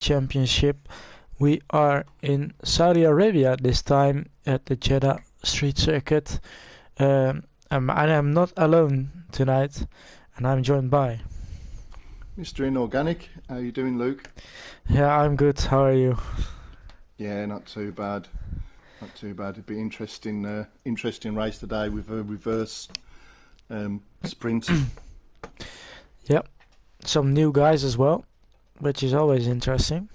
Championship. We are in Saudi Arabia this time at the Jeddah Street Circuit. I am not alone tonight, and I'm joined by... Mr. Inorganic. How you doing, Luke? Yeah, I'm good. How are you? Yeah, not too bad. Not too bad. It'd be interesting race today with a reverse sprint. Yep. Some new guys as well, which is always interesting.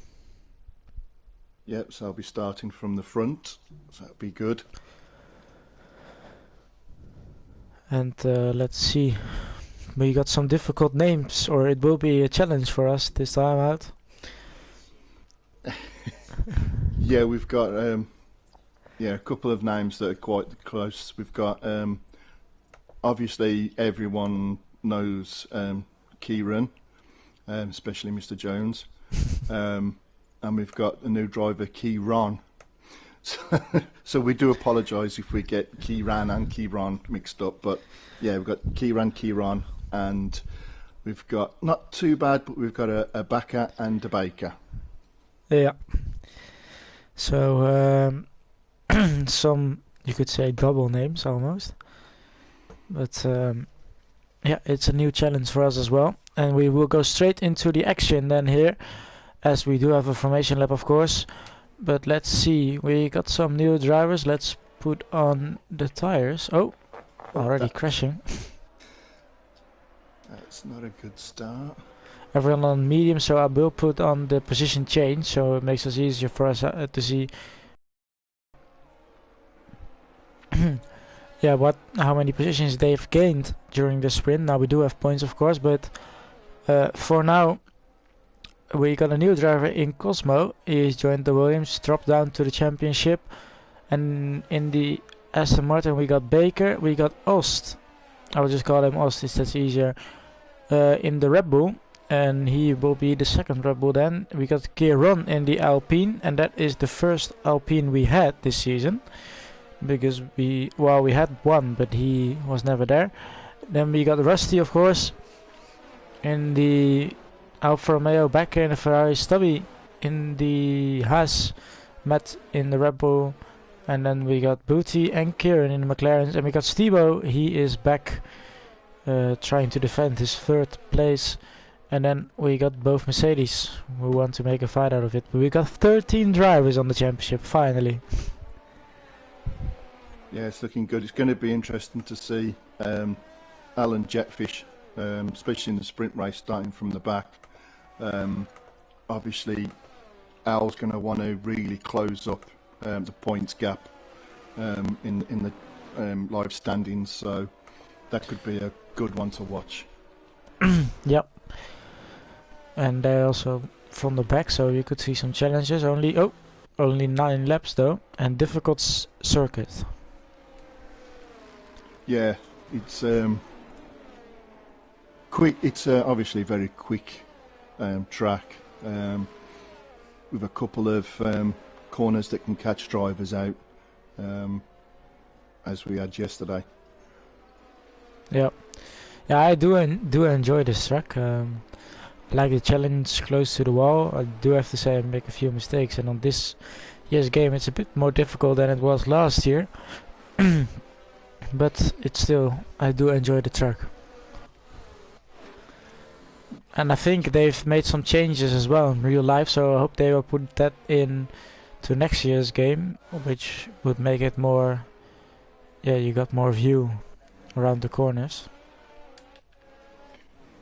Yep, so I'll be starting from the front, so that'll be good. And let's see. We got some difficult names, or it will be a challenge for us this time out. Yeah, we've got a couple of names that are quite close. We've got obviously everyone knows Kieran, especially Mr. Jones, and we've got a new driver, Kieran. So we do apologise if we get Kieran and Kieran mixed up, but yeah, we've got Kieran, and we've got not too bad, but we've got a Backer and a Baker. Yeah. So some, you could say, double names almost, but yeah, it's a new challenge for us as well, and we will go straight into the action then here, as we do have a formation lap, of course. But let's see, we got some new drivers. Let's put on the tires. Oh, already crashing. That's not a good start. Everyone on medium, so I will put on the position change, so it makes it easier for us to see. Yeah, how many positions they've gained during the sprint. Now we do have points, of course, but for now we got a new driver in Cosmo. He's joined the Williams, dropped down to the championship, and in the Aston Martin we got Baker, we got Ost. I will just call him Ost, that's easier. In the Red Bull, and he will be the second Red Bull then. We got Kieran in the Alpine, and that is the first Alpine we had this season, because we had one, but he was never there. Then we got Rusty, of course, in the Alfa Romeo, Backer in the Ferrari, Stubby in the Haas, Matt in the Red Bull, and then we got Booty and Kieran in the McLarens, and we got Stebo. He is back trying to defend his third place. And then we got both Mercedes who want to make a fight out of it. But we got 13 drivers on the championship finally. Yeah, it's looking good. It's going to be interesting to see Alan Jetfish, especially in the sprint race, starting from the back. Obviously, Al's going to want to really close up the points gap in the live standings, so that could be a good one to watch. Yep. And they also from the back, so you could see some challenges. Only 9 laps though, and difficult circuit. Yeah, it's quick. It's obviously a very quick track with a couple of corners that can catch drivers out, as we had yesterday. Yeah, I do enjoy this track. I like the challenge close to the wall. I do have to say I make a few mistakes, and on this year's game it's a bit more difficult than it was last year. But it's still, I do enjoy the track. And I think they've made some changes as well in real life, so I hope they will put that in to next year's game, which would make it more, yeah, you got more view around the corners.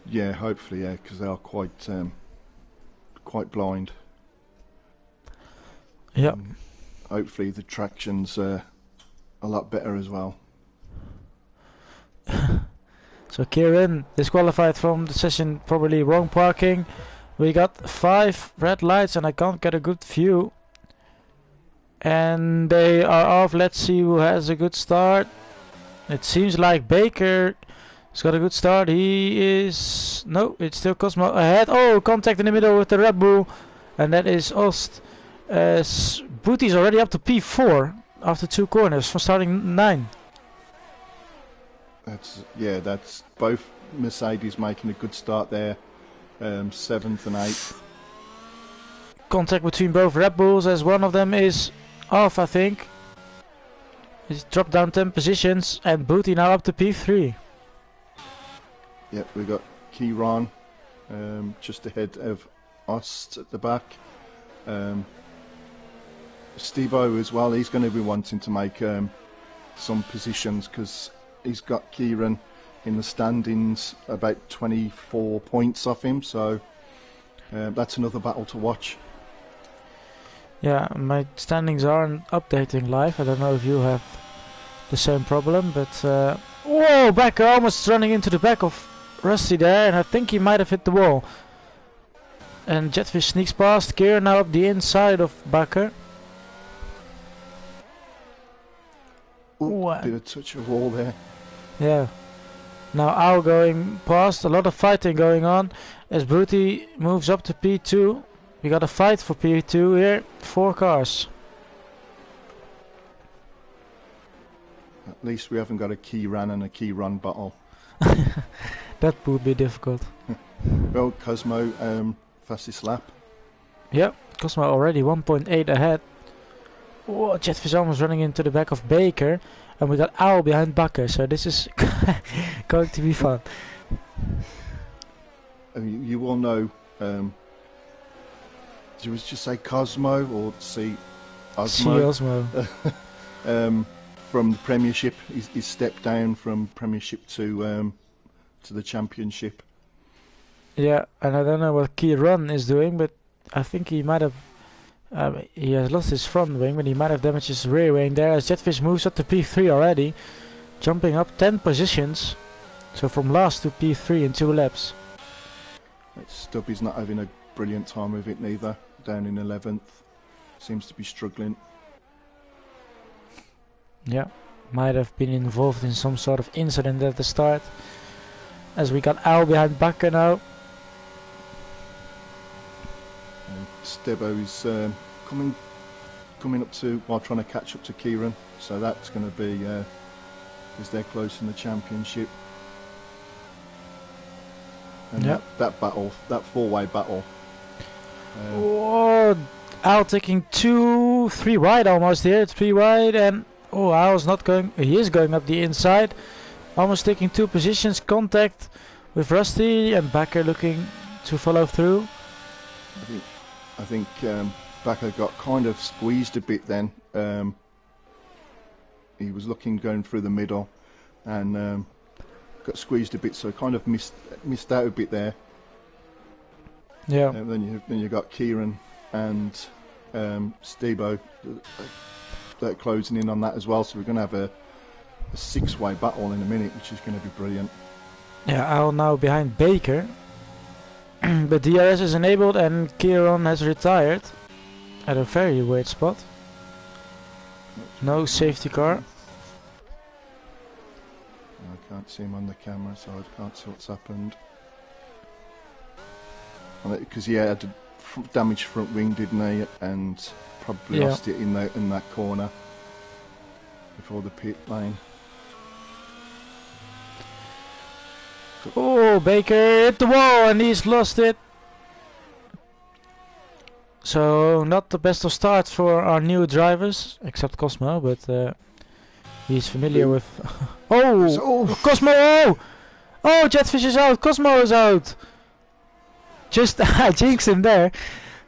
Yeah, hopefully, yeah, because they are quite blind. Yeah. Hopefully the traction's a lot better as well. So Kieran disqualified from the session, probably wrong parking. We got 5 red lights and I can't get a good view. And they are off. Let's see who has a good start. It seems like Baker has got a good start. He is... No, it's still Cosmo ahead. Oh, contact in the middle with the Red Bull. And that is Ost. Booty's already up to P4 after 2 corners from starting 9. That's both Mercedes making a good start there. 7th and 8th. contact between both Red Bulls as one of them is off, I think. He's dropped down 10 positions and Booty now up to P3. Yep, we've got Kieran just ahead of us at the back. Stevo as well, he's going to be wanting to make some positions because he's got Kieran in the standings about 24 points off him, so that's another battle to watch. Yeah, my standings aren't updating live. I don't know if you have the same problem, but whoa, Becker almost running into the back of Rusty there, and I think he might have hit the wall. And Jetfish sneaks past Kier, now up the inside of Becker. Ooh, did a touch of wall there. Yeah. Now Owl going past, a lot of fighting going on as Booty moves up to P2. We got a fight for P2 here, 4 cars. At least we haven't got a key ran and a key run battle. That would be difficult. Well, Cosmo, fastest lap. Yep, Cosmo already 1.8 ahead. Oh, Jetfish almost running into the back of Baker. And we got Owl behind Bakker, so this is going to be fun. I mean, you all know, did you just say Cosmo or see Osmo? See Osmo. From the Premiership, he's stepped down from Premiership to the Championship. Yeah, and I don't know what Key Run is doing, but I think he might have... he has lost his front wing, but he might have damaged his rear wing there as Jetfish moves up to P3 already, jumping up 10 positions. So from last to P3 in 2 laps. Stubby's not having a brilliant time with it neither, down in 11th. Seems to be struggling. Yeah, might have been involved in some sort of incident at the start. As we got Owl behind Bakker now. And Stebo is coming up to, while trying to catch up to Kieran. So that's going to be, because they're close in the Championship. And yep. that battle, that 4-way battle. Oh, Owl taking 3 wide almost here, 3 wide, and oh, Owl's not going, he is going up the inside, almost taking 2 positions, contact with Rusty and Bakker looking to follow through. I think Bakker got kind of squeezed a bit then. He was looking going through the middle and got squeezed a bit, so kind of missed out a bit there. Yeah. Then you got Kieran and Stebo that closing in on that as well. So we're going to have a 6-way battle in a minute, which is going to be brilliant. Yeah, Owl now behind Baker, but DRS is enabled and Kieran has retired at a very weird spot. No safety car. I can't see him on the camera, so I can't see what's happened. Because he had a damaged front wing, didn't he? And probably lost it in that corner before the pit lane. Oh, Baker hit the wall and he's lost it. So not the best of starts for our new drivers, except Cosmo, but he's familiar with... oh, Cosmo! Oh, Jetfish is out, Cosmo is out! Just, I jinxed him there.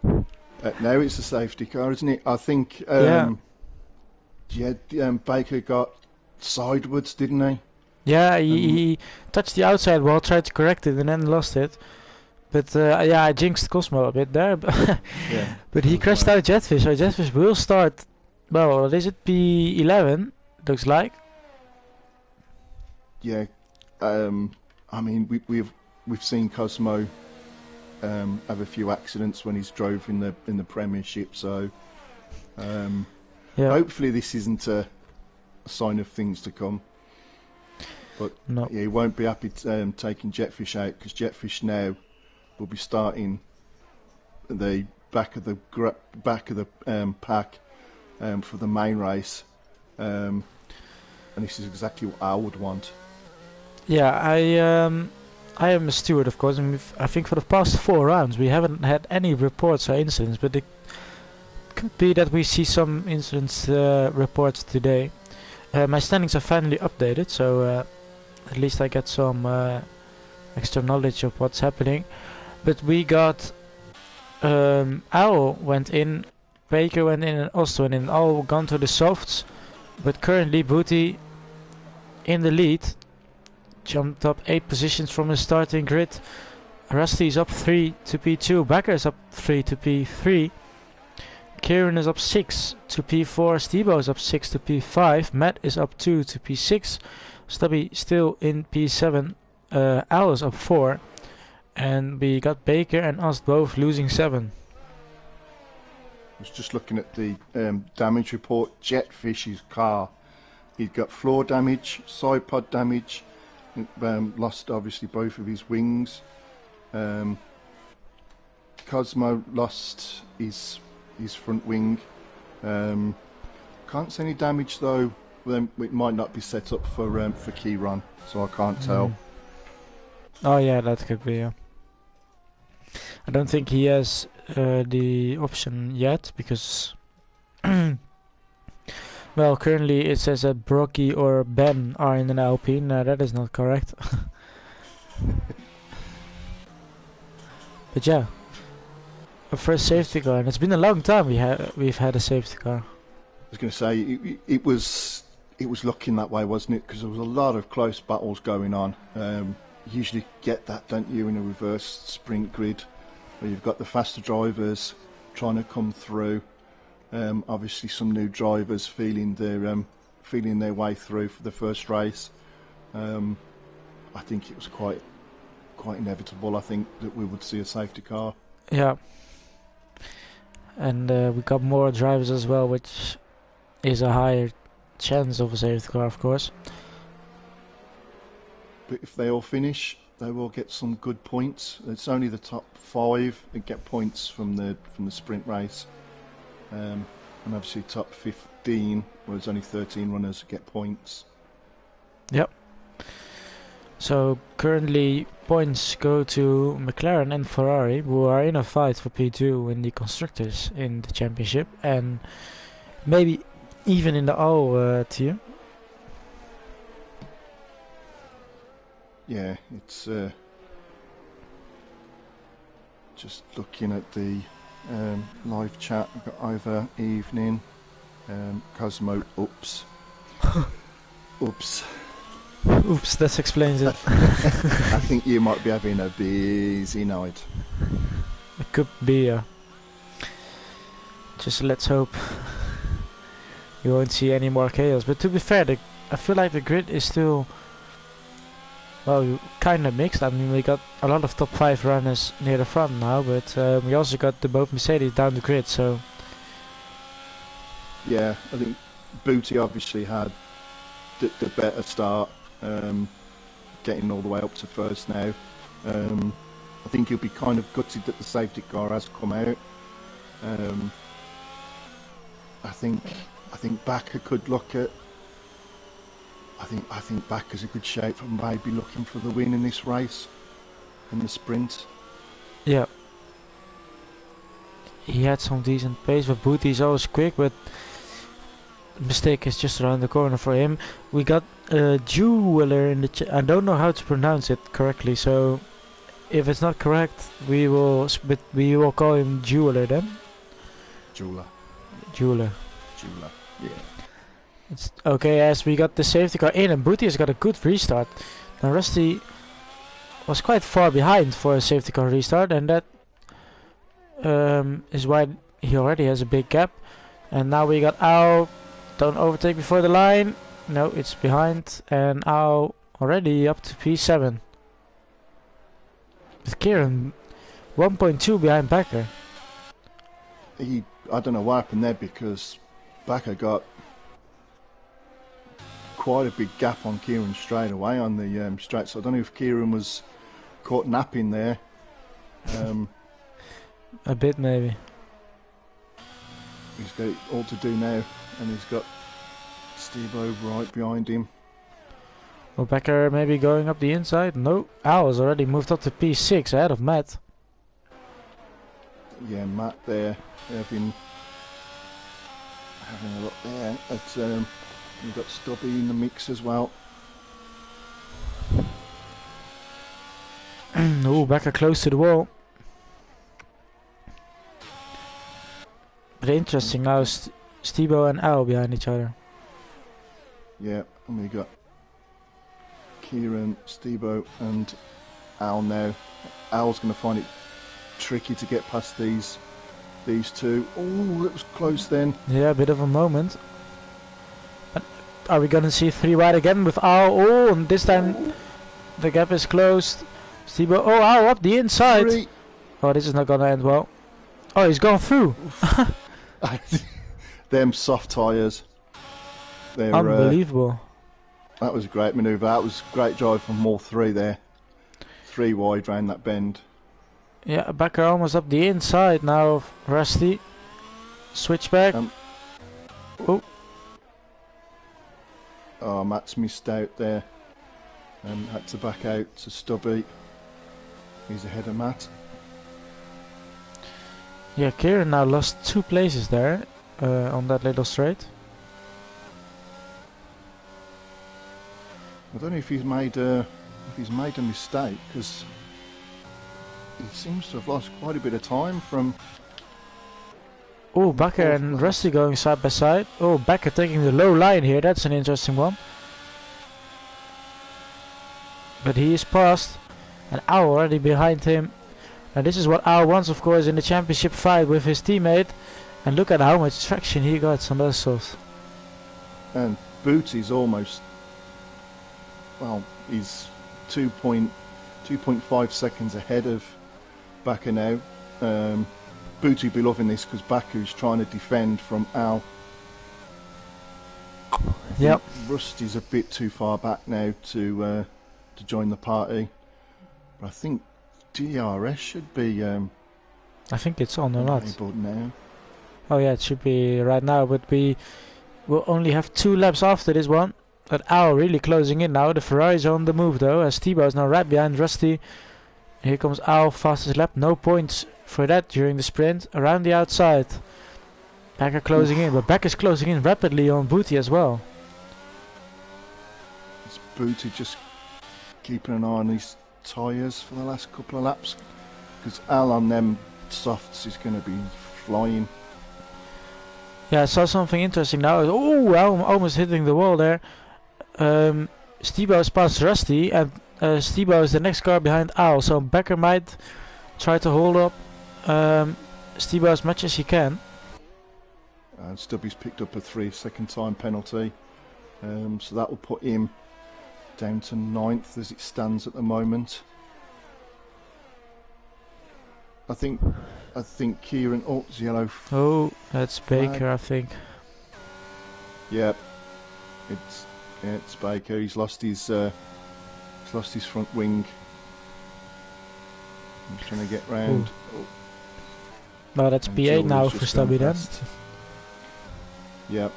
Now it's a safety car, isn't it? I think Baker got sideways, didn't he? Yeah, he touched the outside wall, tried to correct it and then lost it. But yeah, I jinxed Cosmo a bit there. Yeah, but he crashed out Jetfish, so Jetfish will start, well, what is it, P11, looks like. Yeah, I mean, we've seen Cosmo have a few accidents when he's drove in the Premiership, so hopefully this isn't a sign of things to come. But no. Yeah, he won't be happy taking Jetfish out, because Jetfish now will be starting the back of the pack for the main race, and this is exactly what I would want. Yeah, I am a steward, of course, and I think for the past 4 rounds we haven't had any reports or incidents, but it could be that we see some incidents reports today. My standings are finally updated, so at least I get some extra knowledge of what's happening. But we got Owl went in, Baker went in, and Ost went in, all gone to the softs. But currently Booty in the lead, jumped up 8 positions from the starting grid. Rusty's up 3 to P2, Becker's up 3 to P3, Kieran is up 6 to P4, Stebo is up 6 to P5, Matt is up 2 to P6, Stubby still in P7, Al is up 4, and we got Baker and us both losing 7. I was just looking at the damage report. Jetfish's car, he'd got floor damage, side pod damage, lost obviously both of his wings. Cosmo lost his front wing. Can't see any damage though. Then it might not be set up for Keyron, so I can't tell. Oh yeah, that could be. Yeah. I don't think he has the option yet because, well, currently it says that Brocky or Ben are in an Alpine. That is not correct. But yeah, a first safety car, and it's been a long time we've had a safety car. I was going to say it was looking that way, wasn't it? Because there was a lot of close battles going on. You usually get that, don't you, in a reverse sprint grid, where you've got the faster drivers trying to come through. Obviously, some new drivers feeling their way through for the first race. I think it was quite inevitable. I think that we would see a safety car. Yeah, and we got more drivers as well, which is a higher chance of a safety car, of course. But if they all finish, they will get some good points. It's only the top 5 that get points from the sprint race, and obviously top 15, where there's only 13 runners that get points. Yep. So currently points go to McLaren and Ferrari, who are in a fight for P2 in the constructors in the championship, and maybe even in the all tier. Yeah, it's just looking at the live chat. We've got over evening, Cosmo, oops. Oops, that explains it. I think you might be having a busy night. It could be, just let's hope you won't see any more chaos. But to be fair, I feel like the grid is still, well, kind of mixed. I mean, we got a lot of top 5 runners near the front now, but we also got both Mercedes down the grid, so... Yeah, I think Booty obviously had the better start, getting all the way up to first now. I think he'll be kind of gutted that the safety car has come out. I think Bakker could look at. I think Bakker's a good shape for maybe looking for the win in this race, in the sprint. Yeah. He had some decent pace, but Booty's always quick, but mistake is just around the corner for him. We got Jeweler in the I don't know how to pronounce it correctly, so if it's not correct, we will call him Jeweler then. Jeweler. Yeah. It's okay, as we got the safety car in, and Booty has got a good restart. Now Rusty was quite far behind for a safety car restart, and that is why he already has a big gap. And now we got Al. Don't overtake before the line. No, it's behind, and Al already up to P7. With Kieran 1.2 behind Bakker. I don't know what happened there, because Bakker got quite a big gap on Kieran straight away on the straight. So I don't know if Kieran was caught napping there. A bit maybe. He's got it all to do now, and he's got Steve-O right behind him. Well, Becker maybe going up the inside. No, Al has already moved up to P6 ahead of Matt. Yeah, Matt there having a look there. We've got Stubby in the mix as well. Oh, Becker close to the wall. But interesting now, Stebo and Al behind each other. Yeah, and we got Kieran, Stebo and Al now. Al's going to find it tricky to get past these two. Oh, that was close then. Yeah, a bit of a moment. Are we gonna see 3 wide again with Al? Oh, and this time the gap is closed. Stebo, oh, Al up the inside. 3. Oh, this is not gonna end well. Oh, he's gone through. Them soft tyres. They're unbelievable. That was a great manoeuvre. That was a great drive from all 3 there. 3 wide round that bend. Yeah, Becker almost up the inside now. Rusty. Switchback. Oh, Matt's missed out there. Had to back out to Stubby. He's ahead of Matt. Yeah, Kieran now lost 2 places there on that little straight. I don't know if he's made a mistake, because he seems to have lost quite a bit of time from. Oh, Becker and Rusty going side by side. Oh, Becker taking the low line here. That's an interesting one. But he is past, and Al already behind him. And this is what Al wants, of course, in the championship fight with his teammate. And look at how much traction he got on those softs. And Booty's almost. Well, he's 2.5 seconds ahead of Becker now. Booty be loving this because Baku's trying to defend from Al. Yep. Rusty's a bit too far back now to join the party. But I think DRS should be. I think it's on or not. Now. Oh yeah, it should be right now. But we will only have 2 laps after this one. But Al really closing in now. The Ferrari's on the move though, as Stebo is now right behind Rusty. Here comes Al, fastest lap. No points for that during the sprint. Around the outside. Becker closing in, but Becker's closing in rapidly on Booty as well. It's Booty just keeping an eye on his tyres for the last couple of laps. Because Al on them softs is going to be flying. Yeah, I saw something interesting now. Oh, Al almost hitting the wall there. Stebo is past Rusty, and Stebo is the next car behind Al, so Becker might try to hold up Stebo as much as he can. And Stubby's picked up a 3-second time penalty, so that will put him down to 9th as it stands at the moment. I think Kieran. Oh, it's yellow. Oh, that's Baker, I think. Yeah, it's Baker. He's lost his front wing. He's trying to get round. Oh. No, that's And P8 now Jules for just Stubby gone then. past. Yep.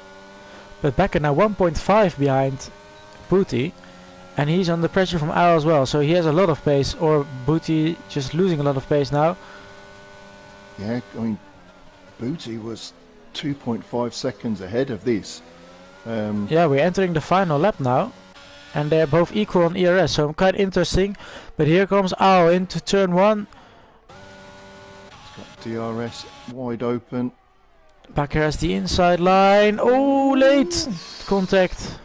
But Becker now 1.5 behind Booty, and he's under pressure from Al as well, so he has a lot of pace, or Booty just losing a lot of pace now. Yeah, I mean, Booty was 2.5 seconds ahead of this. Yeah, we're entering the final lap now, and they're both equal on ERS, so quite interesting. But here comes Al into turn 1. He's got DRS wide open. Becker has the inside line. Oh, late contact.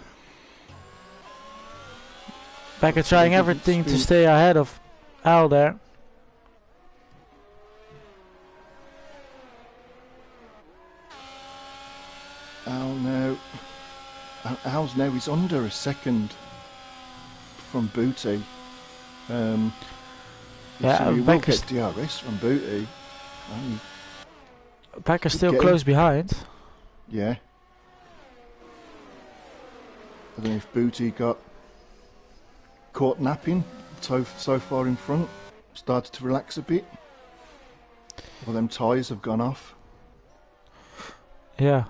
Becker trying everything to stay ahead of Al there. Al's now is under a second from Booty. Yeah, so you will Becker's get DRS from Booty. Becker's still get close behind. Yeah. I don't know if Booty got caught napping so far in front, started to relax a bit. Well, them tyres have gone off. Yeah.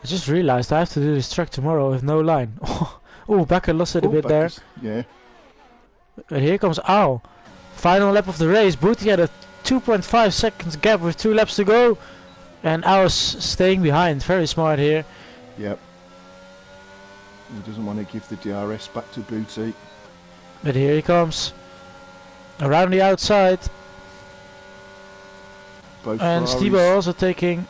I just realized I have to do this track tomorrow with no line. Oh, Becker lost it a bit there. Yeah. But here comes Al. Final lap of the race. Booty had a 2.5 seconds gap with 2 laps to go. And Al's staying behind. Very smart here. Yep. He doesn't want to give the DRS back to Booty. But here he comes. Around the outside. Both And Ferraris. Stebo also taking...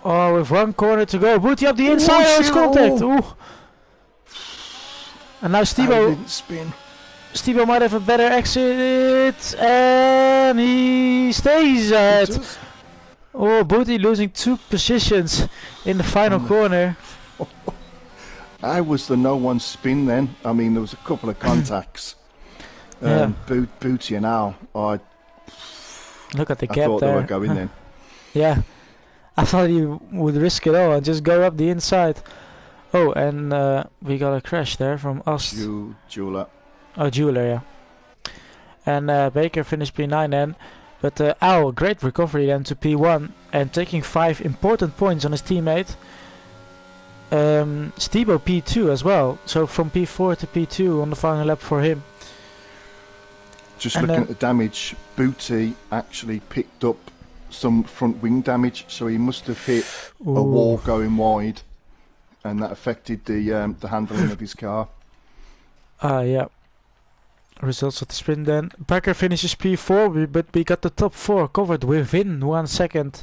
Oh, with 1 corner to go. Booty up the inside. Oh, it's contact. Ooh. And now Stebo... didn't spin. Stebo might have a better exit. And he stays ahead. Oh, Booty losing 2 positions in the final corner. I was the no one spin then. I mean, there was a couple of contacts. Yeah. Booty and Al. Look at the I gap thought there. they were going then. Yeah. I thought he would risk it all and just go up the inside. Oh, and we got a crash there from us. Jeweler. Oh, Jeweler, yeah. And Baker finished P9 then. But Al, great recovery then to P1 and taking 5 important points on his teammate. Stebo P2 as well. So from P4 to P2 on the final lap for him. Just And looking at the damage, Booty actually picked up some front wing damage, so he must have hit a wall going wide, and that affected the handling of his car. Yeah. Results of the sprint then. Becker finishes P4, but we got the top 4 covered within 1 second,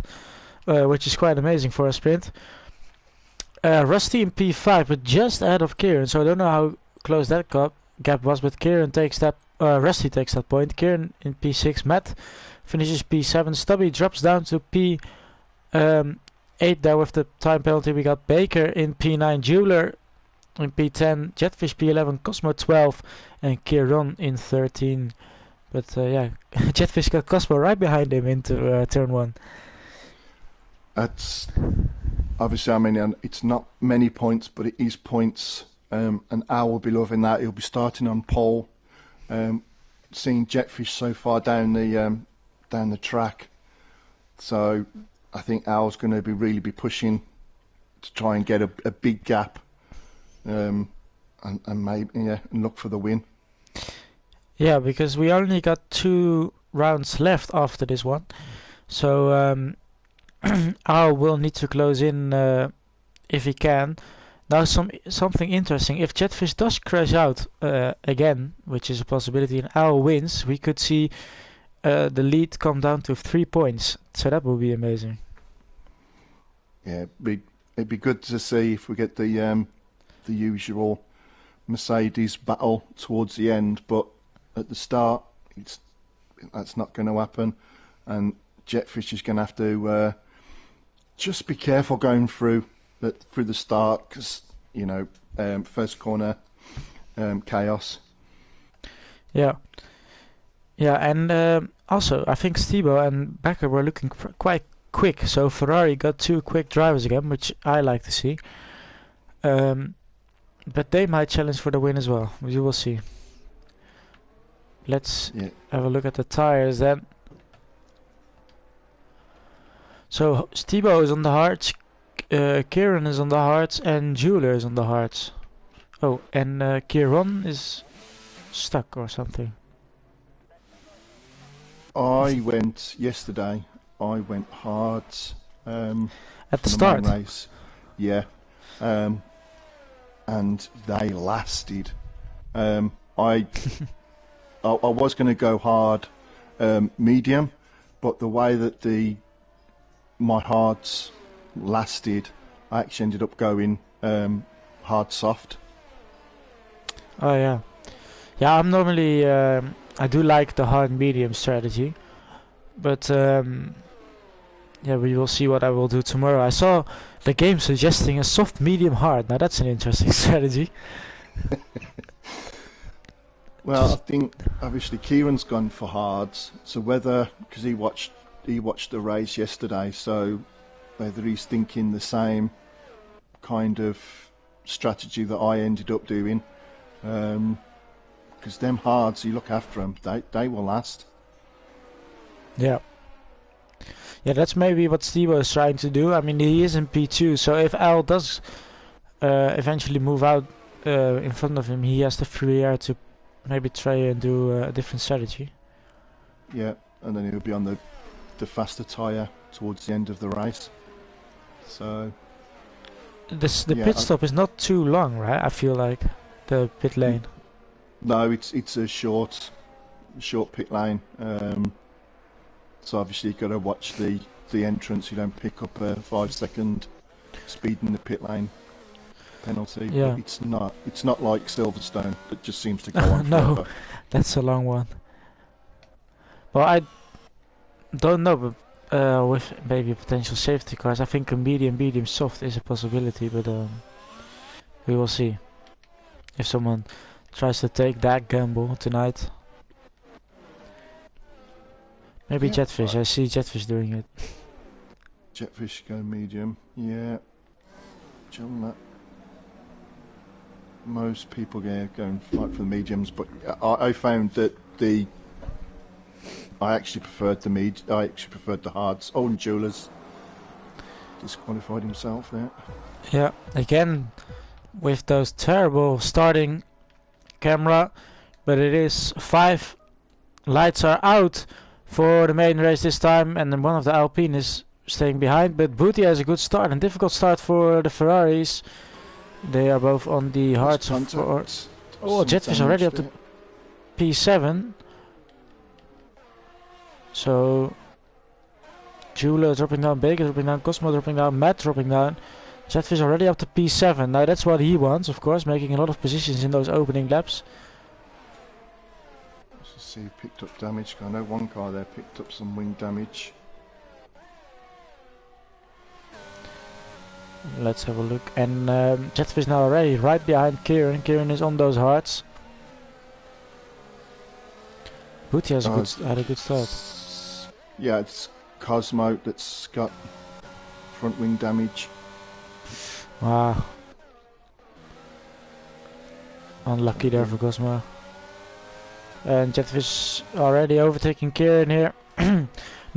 which is quite amazing for a sprint. Rusty in P5, but just ahead of Kieran, so I don't know how close that gap was, but Kieran takes that. Rusty takes that point. Kieran in P6. Matt finishes P7. Stubby drops down to P8 there with the time penalty. We got Baker in P9. Jeweler in P10. Jetfish P11. Cosmo 12. And Kieran in 13. But yeah, Jetfish got Cosmo right behind him into turn 1. That's obviously, I mean, it's not many points, but it is points. And Al will be loving that. He'll be starting on pole. Seeing Jetfish so far down the track, so I think Al's going to really be pushing to try and get a big gap, and maybe and look for the win. Yeah, because we only got 2 rounds left after this one, so Al will need to close in if he can. Now something interesting, if Jetfish does crash out again, which is a possibility, and Al wins, we could see the lead come down to 3 points, so that would be amazing. Yeah, it'd be good to see if we get the usual Mercedes battle towards the end, but at the start, that's not going to happen, and Jetfish is going to have to just be careful going through the start, because first corner chaos. Yeah, and also I think Stebo and Becker were looking quite quick, so Ferrari got 2 quick drivers again, which I like to see. But they might challenge for the win as well. You will see. Let's have a look at the tires then. So Stebo is on the hards, Kieran is on the hards, and Jeweler is on the hards. Oh, and Kieran is stuck or something. I went hard at the start. The race. Yeah, and they lasted. I was going to go hard, medium, but the way that my hards lasted, I actually ended up going hard soft. Oh yeah, I'm normally I do like the hard medium strategy, but yeah, we will see what I will do tomorrow. I saw the game suggesting a soft medium hard. Now that's an interesting strategy. Well, I think obviously Kieran's gone for hards, so because he watched the race yesterday, so whether he's thinking the same kind of strategy that I ended up doing, because them hards, you look after them, they will last. Yeah, that's maybe what Stebo is trying to do. I mean, he is in P2, so if Al does eventually move out in front of him, he has the free air to maybe try and do a different strategy. Yeah, and then he'll be on the faster tyre towards the end of the race. So The pit stop is not too long, right? I feel like the pit lane. No, it's a short pit lane. So obviously you've got to watch the entrance. You don't pick up a 5-second speed in the pit lane penalty. Yeah. But it's not like Silverstone that just seems to go on No, forever. that's a long one. Well, I don't know, but with maybe potential safety cars, I think a medium soft is a possibility, but we will see if someone tries to take that gamble tonight. Maybe Jetfish. I see Jetfish doing it. Jetfish go medium. Yeah. John, that. Most people go and fight for the mediums, but I found that I actually preferred the hards. Oh, and Jewelers disqualified himself there. Yeah, again with those terrible starting camera, but it is 5 lights are out for the main race this time, and then one of the Alpine is staying behind, but Booty has a good start and difficult start for the Ferraris. They are both on the hards of... Oh, Jetfish already up to P7. So Jeweler dropping down, Baker dropping down, Cosmo dropping down, Matt dropping down. Jetfish already up to P7. Now that's what he wants, of course, making a lot of positions in those opening laps. Let's see, picked up damage. I know one car there picked up some wing damage. Let's have a look. And Jetfish now already right behind Kieran. Kieran is on those hards. Booty has had a good start. Yeah, it's Cosmo that's got front wing damage. Wow. Unlucky there for Cosmo. And Jetfish already overtaking Kieran here.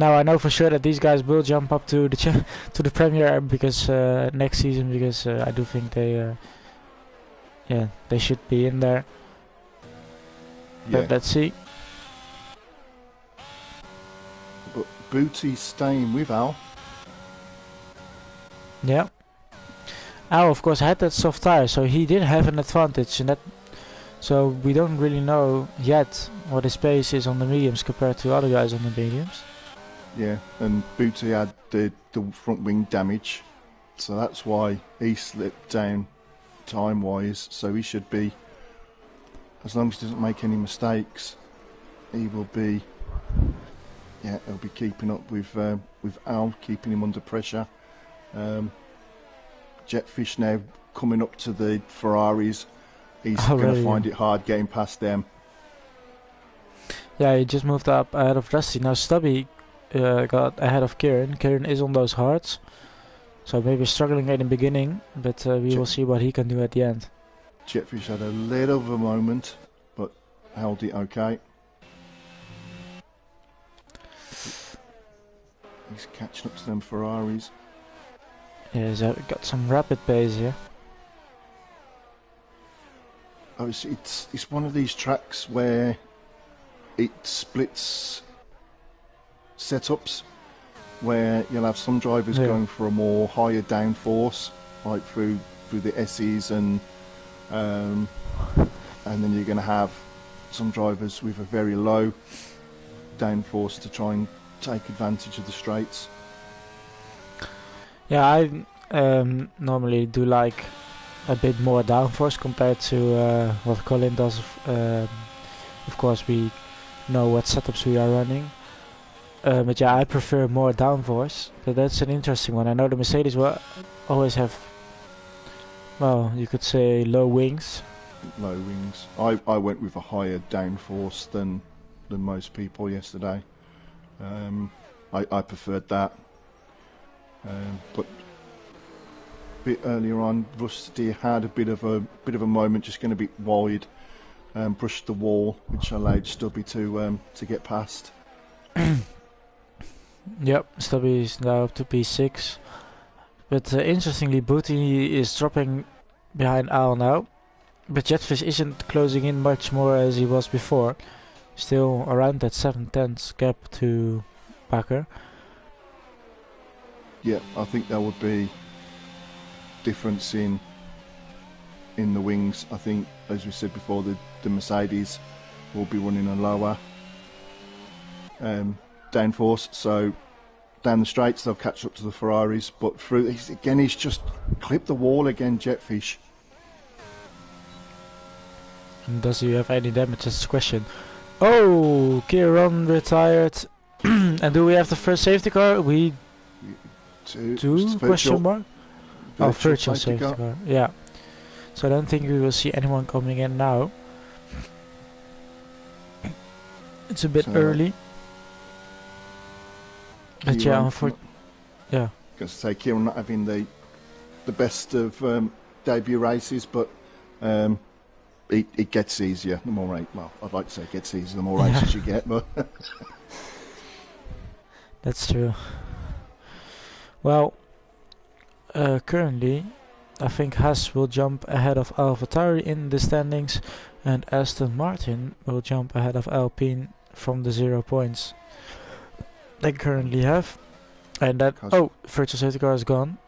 Now I know for sure that these guys will jump up to the Premier because next season, because I do think they they should be in there. Yeah. But let's see. But Booty's staying with Al. Yeah. Al of course had that soft tire, so he did have an advantage in that. So we don't really know yet what his pace is on the mediums compared to other guys on the mediums. Yeah, and Booty had the front wing damage, so that's why he slipped down time-wise. So he should be, as long as he doesn't make any mistakes, he will be. Yeah, he'll be keeping up with Al, keeping him under pressure. Jetfish now coming up to the Ferraris. He's going to find it hard getting past them. Yeah, he just moved up ahead of Rusty. Now Stubby got ahead of Kieran. Kieran is on those hards, so maybe struggling at the beginning, but we will see what he can do at the end. Jetfish had a little of a moment, but held it okay. He's catching up to them Ferraris. Yeah, he's got some rapid pace here. Oh, it's one of these tracks where it splits setups, where you'll have some drivers going for a more higher downforce, like through the S's, and then you're going to have some drivers with a very low downforce to try and take advantage of the straights. Yeah, I normally do like a bit more downforce compared to what Colin does. Of course, we know what setups we are running. But yeah, I prefer more downforce. But that's an interesting one. I know the Mercedes will always have, well, you could say low wings. Low wings. I went with a higher downforce than most people yesterday. I preferred that. But a bit earlier on, Rusty had a bit of a moment, just going a bit wide, brushed the wall, which allowed Stubby to get past. Yep, Stubby is now up to P6. But interestingly, Booty is dropping behind Al now. But Jetfish isn't closing in much more as he was before. Still around that 7/10 gap to Bakker. Yeah, I think there would be difference in the wings. I think, as we said before, the Mercedes will be running a lower downforce, so down the straights they'll catch up to the Ferraris, but through he's just clipped the wall again, Jetfish. And does he have any damage? That's the question. Oh, Kieran retired. And do we have the first safety car? We do? Question mark? Oh, virtual safety car. Yeah. So I don't think we will see anyone coming in now. It's a bit early. But yeah, unfortunately, yeah. Because say Kieran not having the best of debut races, but it gets easier the more I'd like to say it gets easier the more races you get, but that's true. Well, currently, I think Haas will jump ahead of AlphaTauri in the standings, and Aston Martin will jump ahead of Alpine from the 0 points they currently have. And that virtual safety car is gone,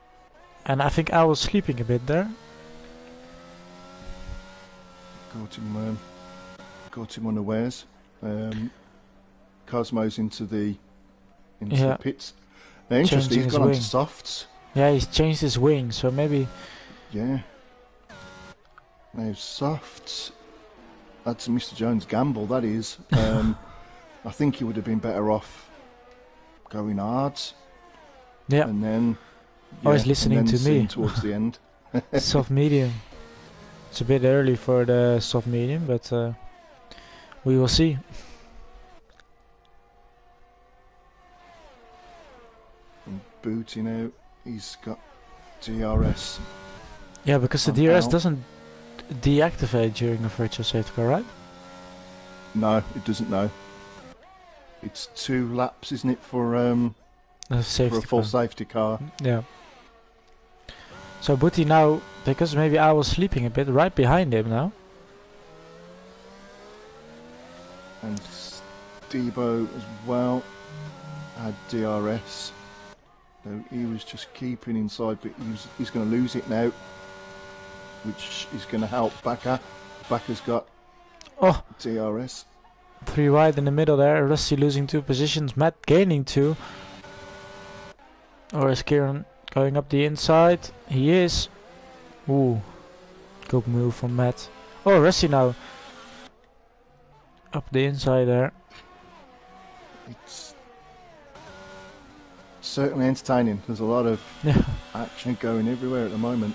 and I think I was sleeping a bit there. Got him unawares. Cosmo's into the pits. Now, interesting, he's gone onto softs. Yeah, he's changed his wing, so maybe. Yeah. Now softs. That's Mr. Jones' gamble. That is. I think he would have been better off going hards. Yeah. And then. Always listening to me. Towards the end. Soft medium. It's a bit early for the soft medium, but we will see. And Booty now, he's got DRS. Yeah, because the DRS doesn't deactivate during a virtual safety car, right? No, it doesn't. No. It's 2 laps, isn't it, for a full safety car? Yeah. So Booty now, because maybe I was sleeping a bit, right behind him now. And Stebo as well had DRS. So he was just keeping inside, but he's going to lose it now, which is going to help Bakker. Bakker's got DRS. 3 wide in the middle there. Rusty losing 2 positions. Matt gaining 2. Or is Kieran going up the inside? He is. Ooh. Good move from Matt. Oh, Rusty now. Up the inside there. It's certainly entertaining. There's a lot of action going everywhere at the moment.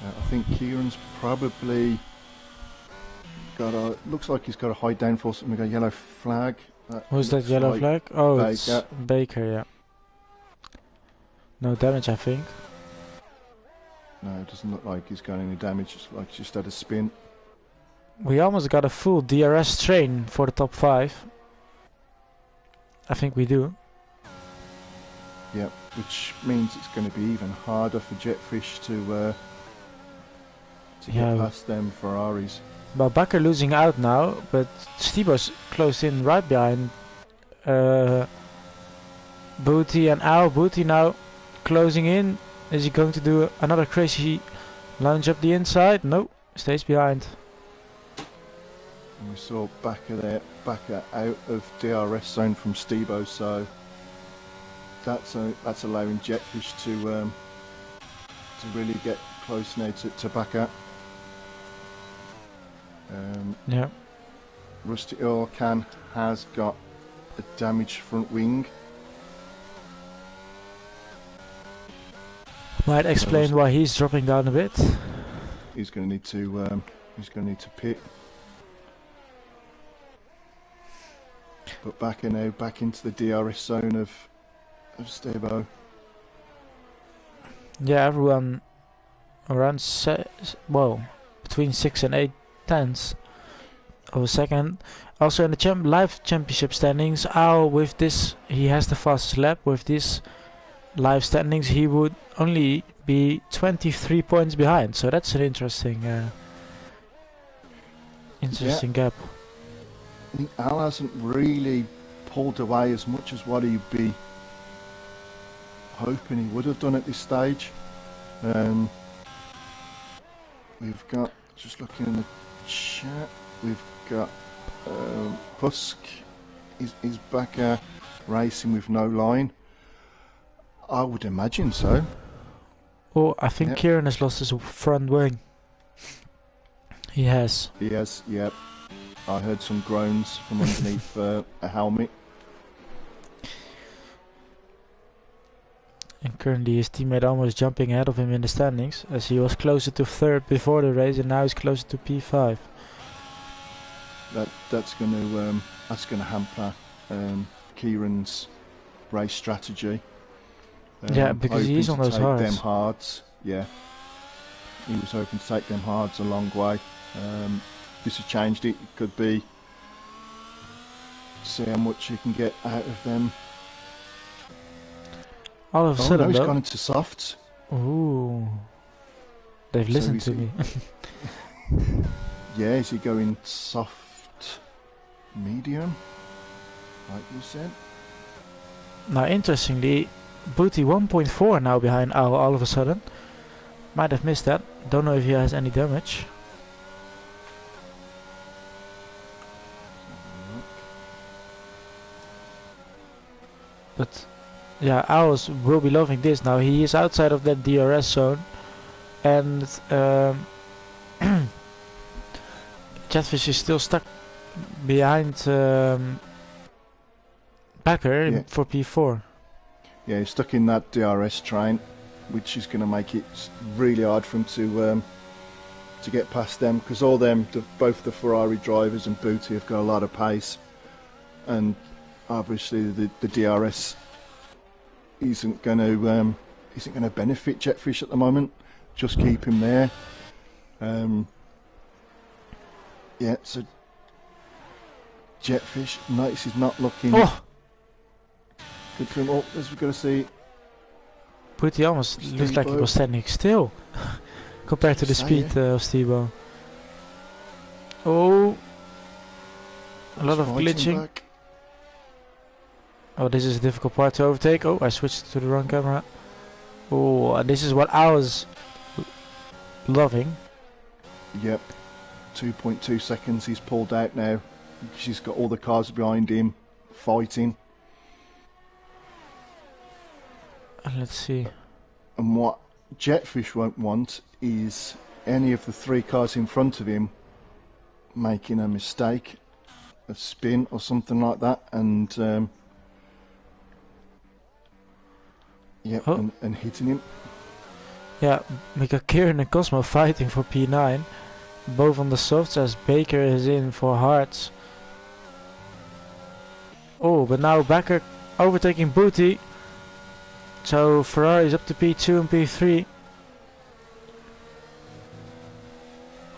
I think Kieran's probably got looks like he's got a high downforce and we got a yellow flag. Who's that yellow flag? Oh, it's Baker, yeah. No damage, I think. No, it doesn't look like he's got any damage. It's like just had a spin. We almost got a full DRS train for the top 5. I think we do. Yeah, which means it's going to be even harder for Jetfish to get past them Ferraris. Well, Bakker losing out now, but Stebo's close in right behind Booty and Al. Booty now closing in. Is he going to do another crazy lunge up the inside? No, stays behind. And we saw Bakker there, Bakker out of DRS zone from Stebo, so that's allowing Jetfish to really get close now to Bakker. Yeah. Rusty Orkan has got a damaged front wing. Might explain why he's dropping down a bit. He's going to need to. He's going to need to pit. But Bakker now back into the DRS zone of Stebo. Yeah, everyone around between 6 and 8 tenths of a second. Also in the live championship standings, Al with this, he has the fastest lap with this live standings, he would only be 23 points behind. So that's an interesting gap. I think Al hasn't really pulled away as much as what he'd be hoping he would have done at this stage. We've got, just looking in the chat, we've got Husk is back racing with no line. I would imagine so. Oh, I think Kieran has lost his front wing. He has. He has, yep. I heard some groans from underneath a helmet. And currently his teammate almost jumping ahead of him in the standings, as he was closer to third before the race and now he's closer to P5. That's going to hamper Kieran's race strategy. Yeah, because he's on those hards. Them hards, yeah. He was hoping to take them hards a long way. This has changed it. It could be see how much you can get out of them. All of a sudden, he's gone into softs. Ooh, they've listened to me. Yeah, is he going soft, medium, like you said? Now, interestingly, Booty 1.4 now behind Al all of a sudden. Might have missed that. Don't know if he has any damage. But yeah, Owls will be loving this now. He is outside of that DRS zone, and Jetfish is still stuck behind Backer for P4. Yeah, he's stuck in that DRS train, which is going to make it really hard for him to get past them, because all them, both the Ferrari drivers and Booty have got a lot of pace, and obviously the DRS isn't going to benefit Jetfish at the moment. Just keep him there. Yeah, so Jetfish, notice he's not looking good for him. Oh, as we're going to see, Booty almost looked like he was standing still compared to the speed of Stebo. Oh, a lot of glitching. Back. Oh, this is a difficult part to overtake. Oh, I switched to the wrong camera. Oh, and this is what I was loving. Yep, 2.2 seconds he's pulled out now. She's got all the cars behind him fighting. Let's see. And what Jetfish won't want is any of the three cars in front of him making a mistake, a spin or something like that, and and hitting him. Yeah, we got Kieran and Cosmo fighting for P9, both on the softs, as Baker is in for hards. Oh, but now Backer overtaking Booty. So Ferrari is up to P2 and P3.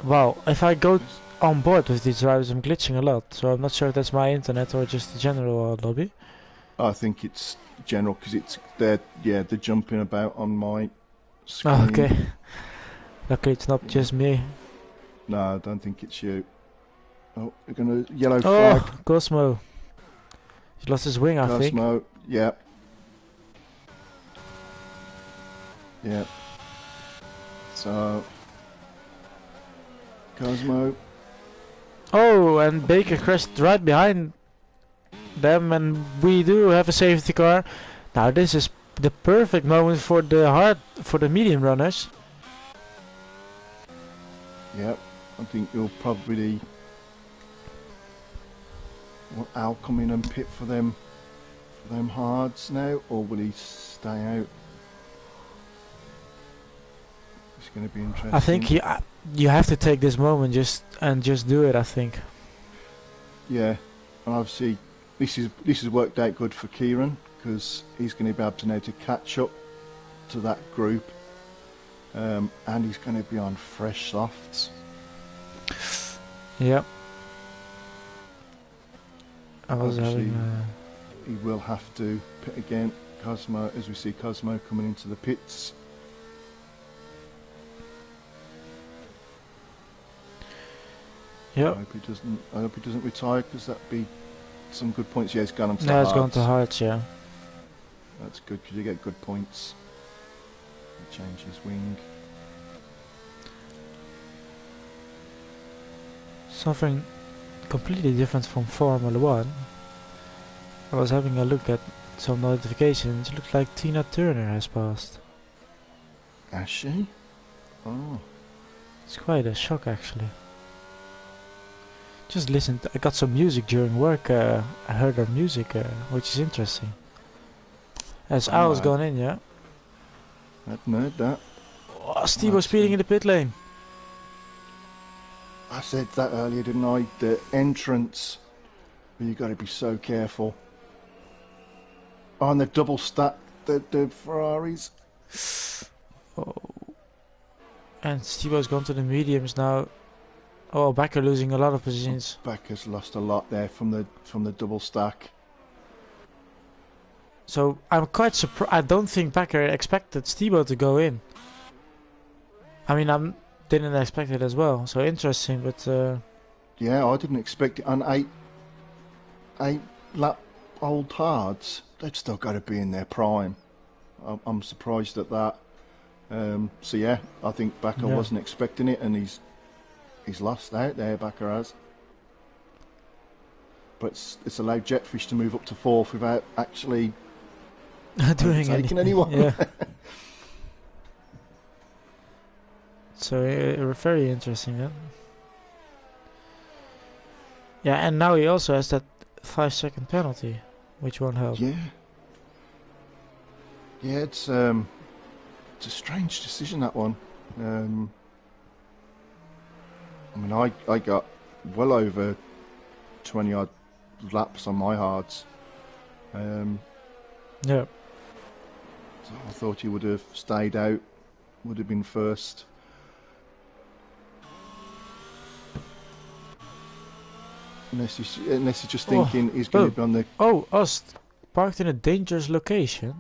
Wow, if I go on board with these drivers, I'm glitching a lot. So I'm not sure if that's my internet or just the general lobby. I think it's general, because they're jumping about on my screen. Oh, okay. Okay, it's not just me. No, I don't think it's you. Oh, we're gonna yellow flag. Oh, Cosmo. He lost his wing, I think. Cosmo, yeah. Yeah. So Cosmo. Oh, and Baker crashed right behind them, and we do have a safety car. Now this is the perfect moment for the medium runners. Yep, I think you'll probably want Al come in and pit for them hards now, or will he stay out? It's going to be interesting. I think you have to take this moment just do it, I think. Yeah, and obviously this has worked out good for Kieran, because he's going to be able to now to catch up to that group, and he's going to be on fresh softs. Yep. I was having. He will have to pit again. Cosmo, as we see Cosmo coming into the pits. Yep. I hope he doesn't retire, because that'd be some good points. Yeah, it's gone on to No, it's going Hearts. to Hearts, yeah. That's good, because you get good points. He changes wing. Something completely different from Formula 1. I was having a look at some notifications. It looks like Tina Turner has passed. Has she? Oh. It's quite a shock, actually. Just listened. I got some music during work. I heard her music, which is interesting. As I was going in, yeah. I hadn't heard that. Oh, Steve was speeding in the pit lane. I said that earlier, didn't I? The entrance. You got to be so careful. Oh, and the double stack the Ferraris. Oh. And Steve was gone to the mediums now. Oh, Becker losing a lot of positions. Becker's lost a lot there from the double stack. So I'm quite surprised. I don't think Becker expected Steve to go in. I mean, I didn't expect it as well. So interesting, but yeah, I didn't expect it. On eight lap old hards, they've still got to be in their prime. I'm surprised at that. So yeah, I think Becker wasn't expecting it, and he's lost out there. Becker has, but it's allowed Jetfish to move up to fourth without actually doing anyone. Yeah. So very interesting, yeah. Yeah, and now he also has that 5-second penalty, which won't help. Yeah. Yeah, it's a strange decision, that one. I mean, I got well over 20 odd laps on my hards. Yeah. So I thought he would have stayed out, would have been first. Unless he's just thinking he's going to be on the... Oh, Ost parked in a dangerous location.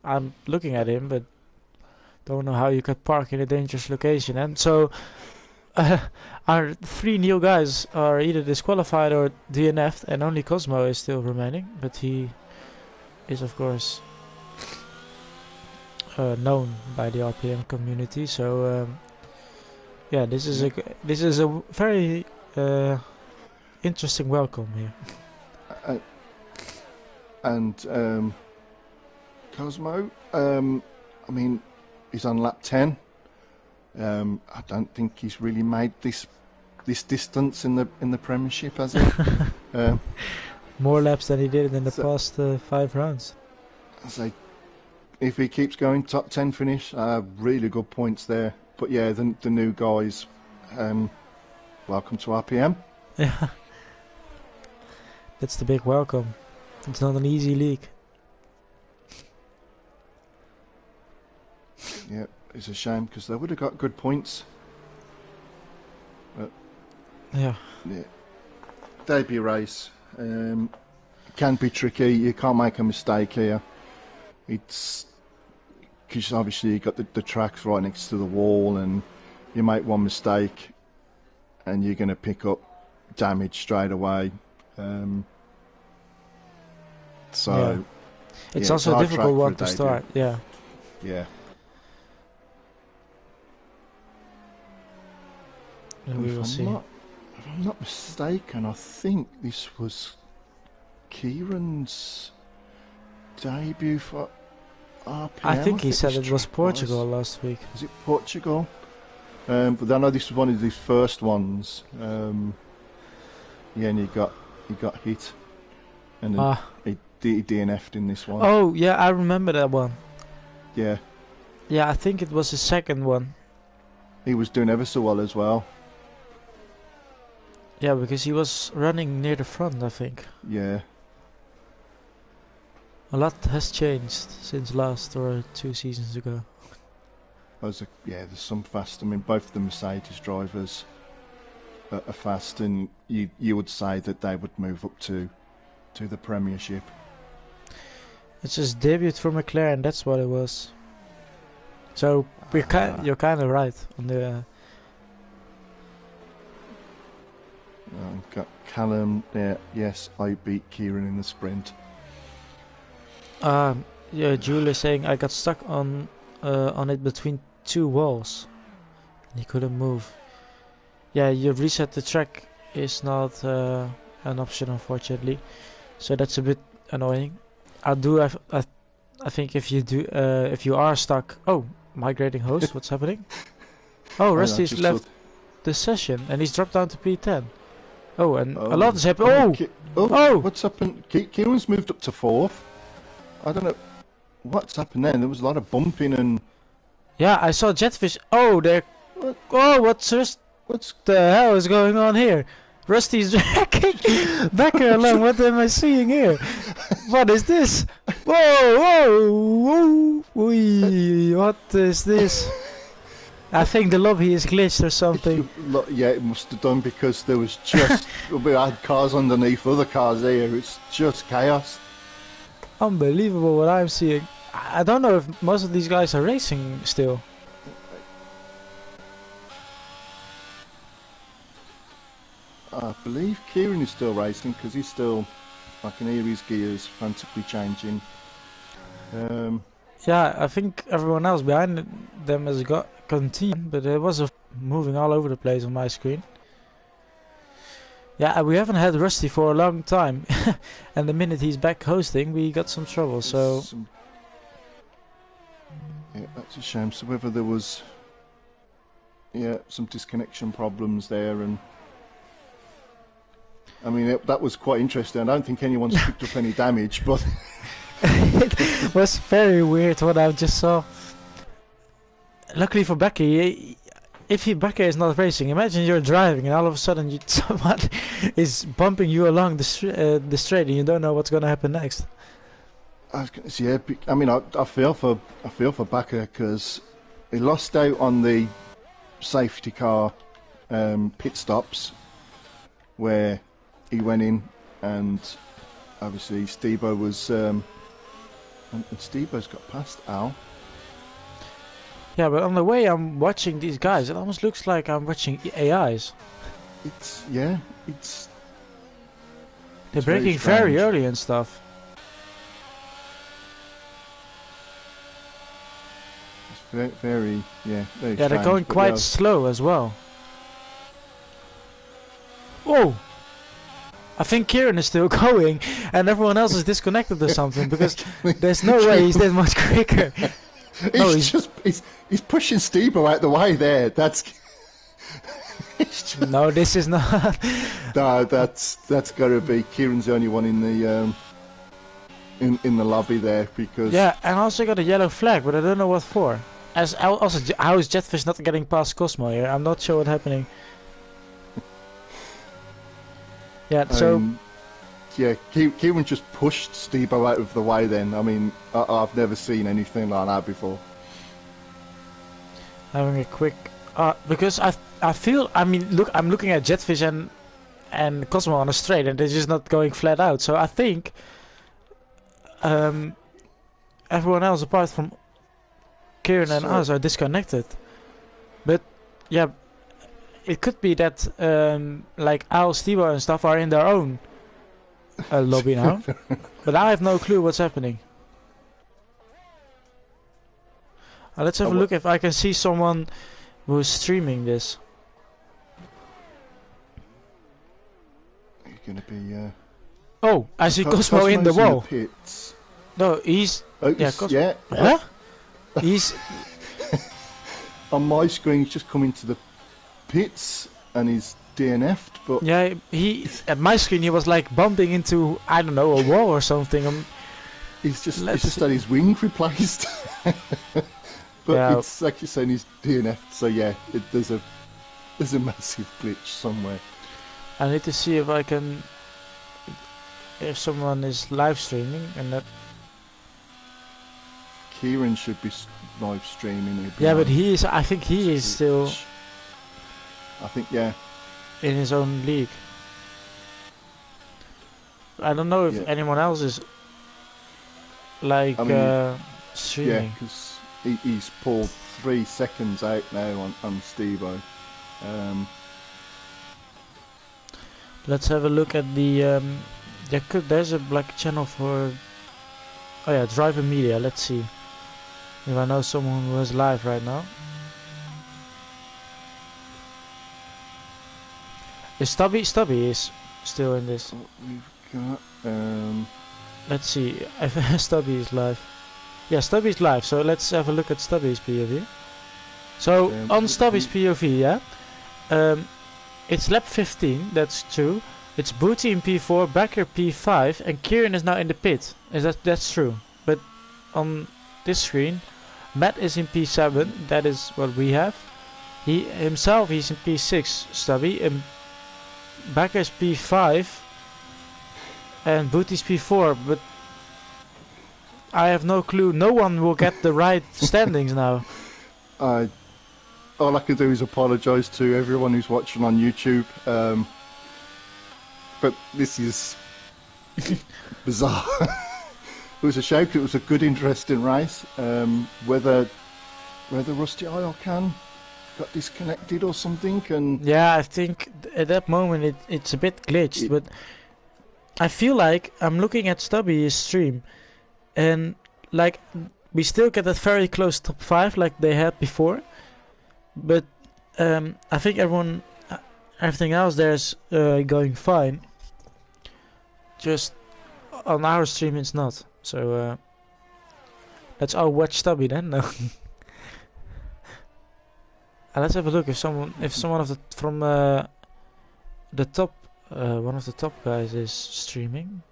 I'm looking at him, but don't know how you could park in a dangerous location. And so our 3 new guys are either disqualified or DNF'd, and only Cosmo is still remaining. But he is, of course, known by the RPM community. So yeah, this is a very interesting welcome here. And Cosmo, I mean, he's on lap 10. I don't think he's really made this distance in the Premiership, has he? More laps than he did in the past 5 rounds. So if he keeps going, top 10 finish, really good points there. But yeah, the new guys, welcome to RPM. Yeah. That's the big welcome. It's not an easy league. Yeah, it's a shame, because they would have got good points. But yeah. Debut race can be tricky. You can't make a mistake here. It's because obviously you got the tracks right next to the wall, and you make one mistake, and you're going to pick up damage straight away. So it's also a difficult one to start. Yeah. Yeah. And we will see. If I'm not mistaken, I think this was Kieran's debut for RPM. I think he said it was Portugal last week. Was it Portugal? But I know this was one of his first ones. Yeah, and he got hit, and then he DNF'd in this one. Oh yeah, I remember that one. Yeah. Yeah, I think it was the second one. He was doing ever so well as well. Yeah, because he was running near the front, I think. Yeah. A lot has changed since last or 2 seasons ago. There's some fast. I mean, both the Mercedes drivers are fast, and you would say that they would move up to the Premiership. It's his debut for McLaren. That's what it was. So you're kind of right on the. Got Callum there. Yes, I beat Kieran in the sprint. Yeah, Julie saying I got stuck on it between two walls. He couldn't move. Yeah, you reset the track is not an option, unfortunately. So that's a bit annoying. I think if you are stuck. Oh, migrating host. What's happening? Oh, Rusty's left the session and he's dropped down to P10. Oh, and a lot has happened. Oh, what's happened? Kieran's moved up to 4th. I don't know what's happened then. There was a lot of bumping and. Yeah, I saw Jetfish. Oh, there. Oh, what's the hell is going on here? Rusty's dragging Becker along. What am I seeing here? What is this? Whoa! What is this? I think the lobby is glitched or something. Yeah, it must have done because there was just we had cars underneath other cars there. It's just chaos. Unbelievable what I'm seeing. I don't know if most of these guys are racing still. I believe Kieran is still racing because he's still. I can hear his gears frantically changing. Yeah, I think everyone else behind them has got continued, but it was moving all over the place on my screen. Yeah, we haven't had Rusty for a long time, and the minute he's back hosting, we got some trouble. So yeah, that's a shame. So whether there was some disconnection problems there, and I mean that was quite interesting. I don't think anyone's picked up any damage, but. It was very weird what I just saw. Luckily for Becky, if Becky is not racing, imagine you're driving and all of a sudden someone is bumping you along the straight and you don't know what's going to happen next. Yeah, I mean, I feel for Becker because he lost out on the safety car pit stops where he went in, and obviously Stebo was. And Stebo's got past Al. Yeah, but on the way I'm watching these guys, it almost looks like I'm watching AIs. They're braking very early and stuff. It's very yeah, strange, they're going quite slow as well. Oh! I think Kieran is still going, and everyone else is disconnected or something, because there's no way he's that much quicker. He's pushing Stebo out the way there. That's no, this is not. No, that's got to be Kieran's the only one in the in the lobby there because. Yeah, and also got a yellow flag, but I don't know what for. Also, how is Jetfish not getting past Cosmo here? I'm not sure what's happening. Yeah, so. Yeah, Kieran just pushed Stebo out of the way then. I mean, I've never seen anything like that before. Having a quick. Because I feel. I mean, look, I'm looking at Jetfish and Cosmo on a straight, and they're just not going flat out. So I think. Everyone else apart from Kieran and us are disconnected. But, yeah. It could be that like Al, Stebo and stuff are in their own lobby now, but I have no clue what's happening. Let's have a look if I can see someone who's streaming this. You're gonna be. Oh, I see Cosmo in the wall. No, he's. Cosmo. Yeah. Huh? He's. On my screen, he's just coming to the pits and he's DNF'd, but yeah, he at my screen he was like bumping into I don't know a wall or something. He's just had his wing replaced. But yeah. It's like you're saying he's DNF'd, so yeah, there's a massive glitch somewhere. I need to see if someone is live streaming and that. Kieran should be live streaming. Yeah, but I think he is still. I think, yeah. In his own league. I don't know if anyone else is. like I mean, yeah, streaming. because he's pulled 3 seconds out now on Steve-O. Let's have a look at the. There's a black channel for. Oh yeah, driver media. Let's see if I know someone who is live right now. Is Stubby? Stubby is still in this. What we've got, Let's see if Stubby is live. Yeah, Stubby is live. So let's have a look at Stubby's POV. So on Stubby's POV, yeah, it's lap 15. That's true. It's Booty in P4, Becker P5, and Kieran is now in the pit. That's true? But on this screen, Matt is in P7. That is what we have. He's in P6. Stubby and Becker's P5 and Booty's P4. But I have no clue. No one will get the right standings now. All I can do is apologise to everyone who's watching on YouTube. But this is bizarre. It was a shame 'cause it was a good, interesting race. Whether Rusty Can got disconnected or something, and yeah, I think at that moment it's a bit glitched. But I feel like I'm looking at Stubby's stream, and like we still get that very close top 5 like they had before. But I think everything else there's going fine. Just on our stream it's not. So let's all watch Stubby then. No. Let's have a look if someone of the from the top one of the top guys is streaming.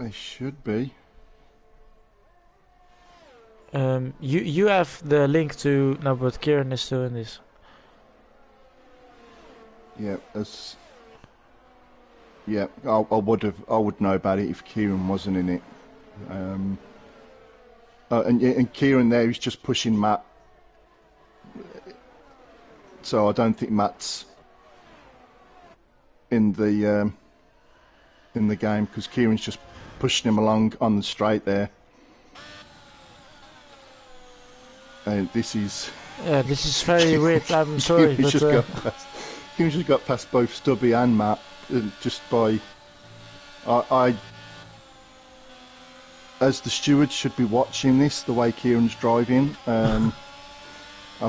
they should be. You have the link to no, but Kieran is still in this. Yeah, I would know about it if Kieran wasn't in it. And Kieran there is just pushing Matt. So I don't think Matt's in the game because Kieran's just pushing him along on the straight there. And this is very weird. I'm sorry, but Kieran's just got past both Stubby and Matt just by. I as the stewards should be watching this the way Kieran's driving. I'm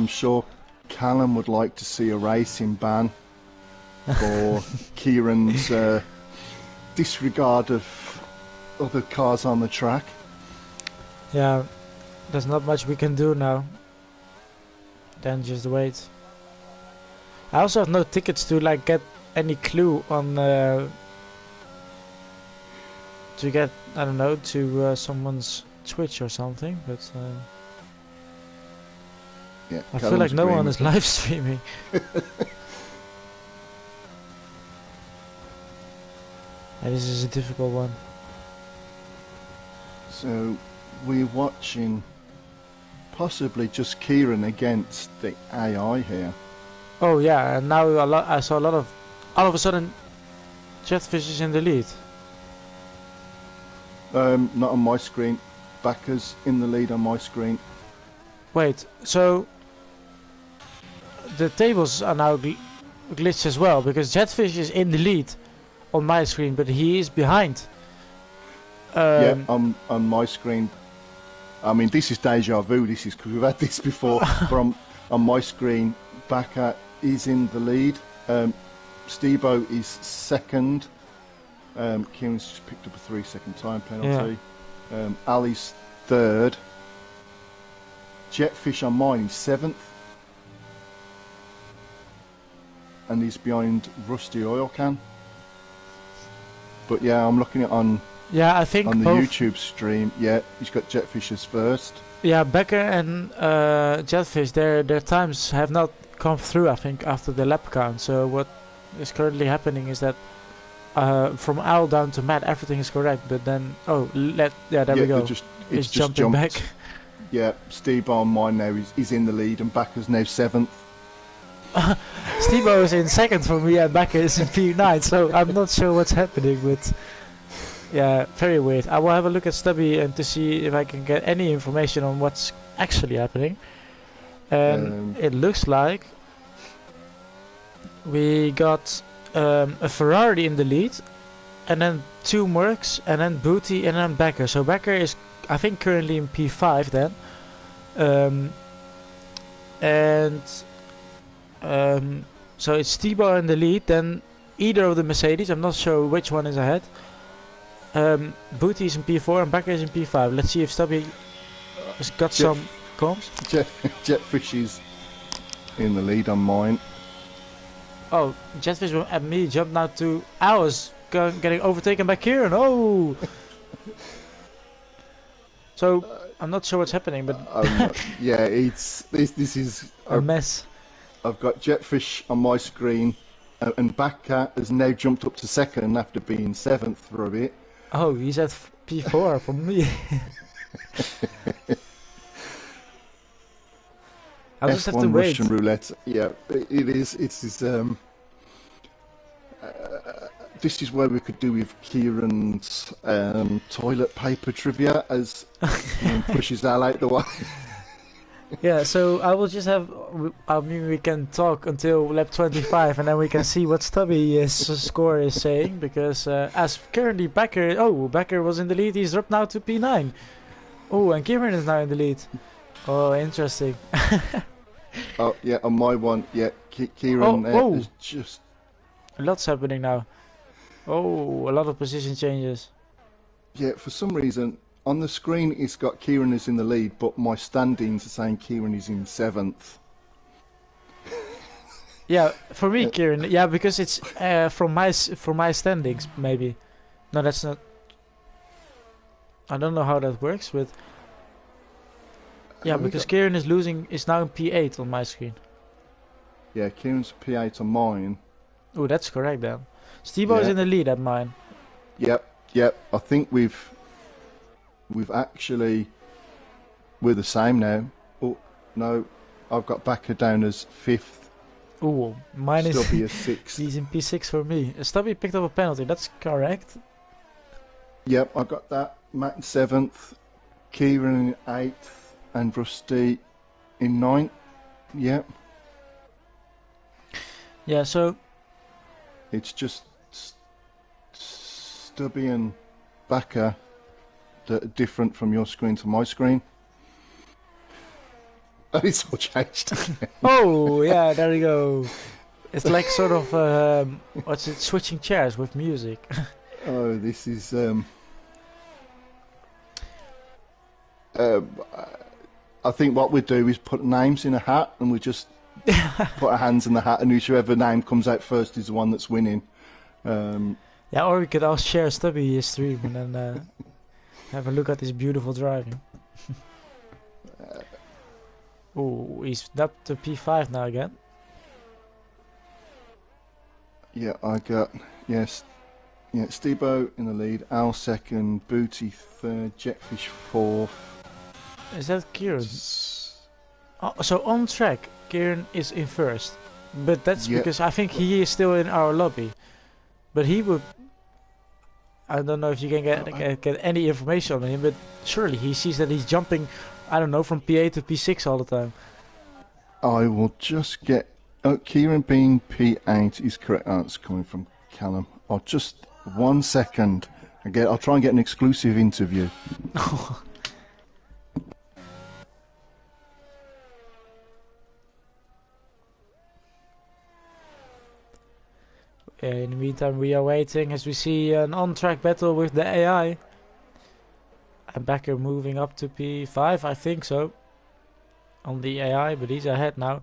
sure Callum would like to see a racing ban for Kieran's disregard of other cars on the track. Yeah, there's not much we can do now. Then just wait. I also have no tickets to like get any clue on to get, I don't know, to someone's Twitch or something, but yeah, I feel like no one is live streaming. And this is a difficult one. So we're watching possibly just Kieran against the AI here. Oh yeah, and now I saw a lot of, all of a sudden, Jetfish is in the lead. Not on my screen. Backer's in the lead on my screen. Wait, so the tables are now glitched as well, because Jetfish is in the lead on my screen, but he is behind. Yeah, on my screen. I mean, this is deja vu. This is because we've had this before. But on my screen, Backer is in the lead. Steve-O is second. Kieran's just picked up a 3-second time penalty. Yeah. Ali's third. Jetfish on mine is 7th. And he's behind Rusty Oil Can. But yeah, I'm looking at I think on the YouTube stream. Yeah, he's got Jetfish as first. Yeah, Becker and Jetfish, their times have not come through, I think, after the lap count. So what is currently happening is that from Al down to Matt, everything is correct. But then, there we go. It's just jumping back. Yeah, Steve-O on mine now is in the lead, and Becker's now 7th. Steve-O is in second for me, and Becker is in P9. So I'm not sure what's happening, but Yeah, very weird. I will have a look at Stubby and to see if I can get any information on what's actually happening. And it looks like we got a Ferrari in the lead, and then 2 Mercs, and then Booty, and then Becker. So Becker is, I think, currently in P5 then. So it's Thibaut in the lead, then either of the Mercedes, I'm not sure which one is ahead. Booty is in P4 and Becker is in P5. Let's see if Stubby has got some comms. Jetfish is in the lead on mine. Oh, Jetfish and me jumped now to ours, getting overtaken by Kieran. Oh! So, I'm not sure what's happening, but... yeah, this is... a mess. I've got Jetfish on my screen, and Bakker has now jumped up to 2nd after being 7th for a bit. Oh, he's at P4 for me. I'll just have to F1 wait. Russian roulette. Yeah, it is. This is where we could do with Kieran's toilet paper trivia as he pushes Al out the way. Yeah, so I will just have. I mean, we can talk until lap 25, and then we can see what Stubby's score is saying. Because as currently Becker, Becker was in the lead. He's dropped now to P9. Oh, and Kieran is now in the lead. Oh, interesting. Oh yeah, on my one, yeah, Kieran is just. A lot's happening now. Oh, a lot of position changes. Yeah, for some reason on the screen it's got Kieran is in the lead, but my standings are saying Kieran is in 7th. Yeah, for me, Kieran. Yeah, because it's from my standings maybe. No, that's not. I don't know how that works, but yeah, because Kieran is now in P8 on my screen. Yeah, Kieran's P8 on mine. Oh, that's correct then. Steve-O is in the lead at mine. Yep. I think we're the same now. Oh no, I've got Bakker down as 5th. Oh, mine is Stubby is 6th. He's in P6 for me. Stubby picked up a penalty. That's correct. Yep, I got that. Matt in 7th, Kieran in 8th, and Rusty in 9th. Yep. Yeah, so it's just Stubby and Bakker that are different from your screen to my screen. And it's all changed. Oh, yeah, there you go. It's like sort of, switching chairs with music. Oh, this is, I think what we do is put names in a hat and we just put our hands in the hat, and whichever name comes out first is the one that's winning. Yeah, or we could all share Stubby's stream and then have a look at his beautiful driving. Oh, he's up to P5 now again. Yeah, I got Stebo in the lead, Al 2nd, Booty 3rd, Jetfish 4th. Is that Kieran? Oh, so on track, Kieran is in 1st, but that's because I think he is still in our lobby. But he would. I don't know if you can get any information on him, but surely he sees that he's jumping, I don't know, from P8 to P6 all the time. I will just get... Kieran being P8 is correct answer coming from Callum. Oh, just 1 second. I'll try and get an exclusive interview. In the meantime, we are waiting as we see an on-track battle with the AI. And Becker moving up to P5, I think so. On the AI, but he's ahead now.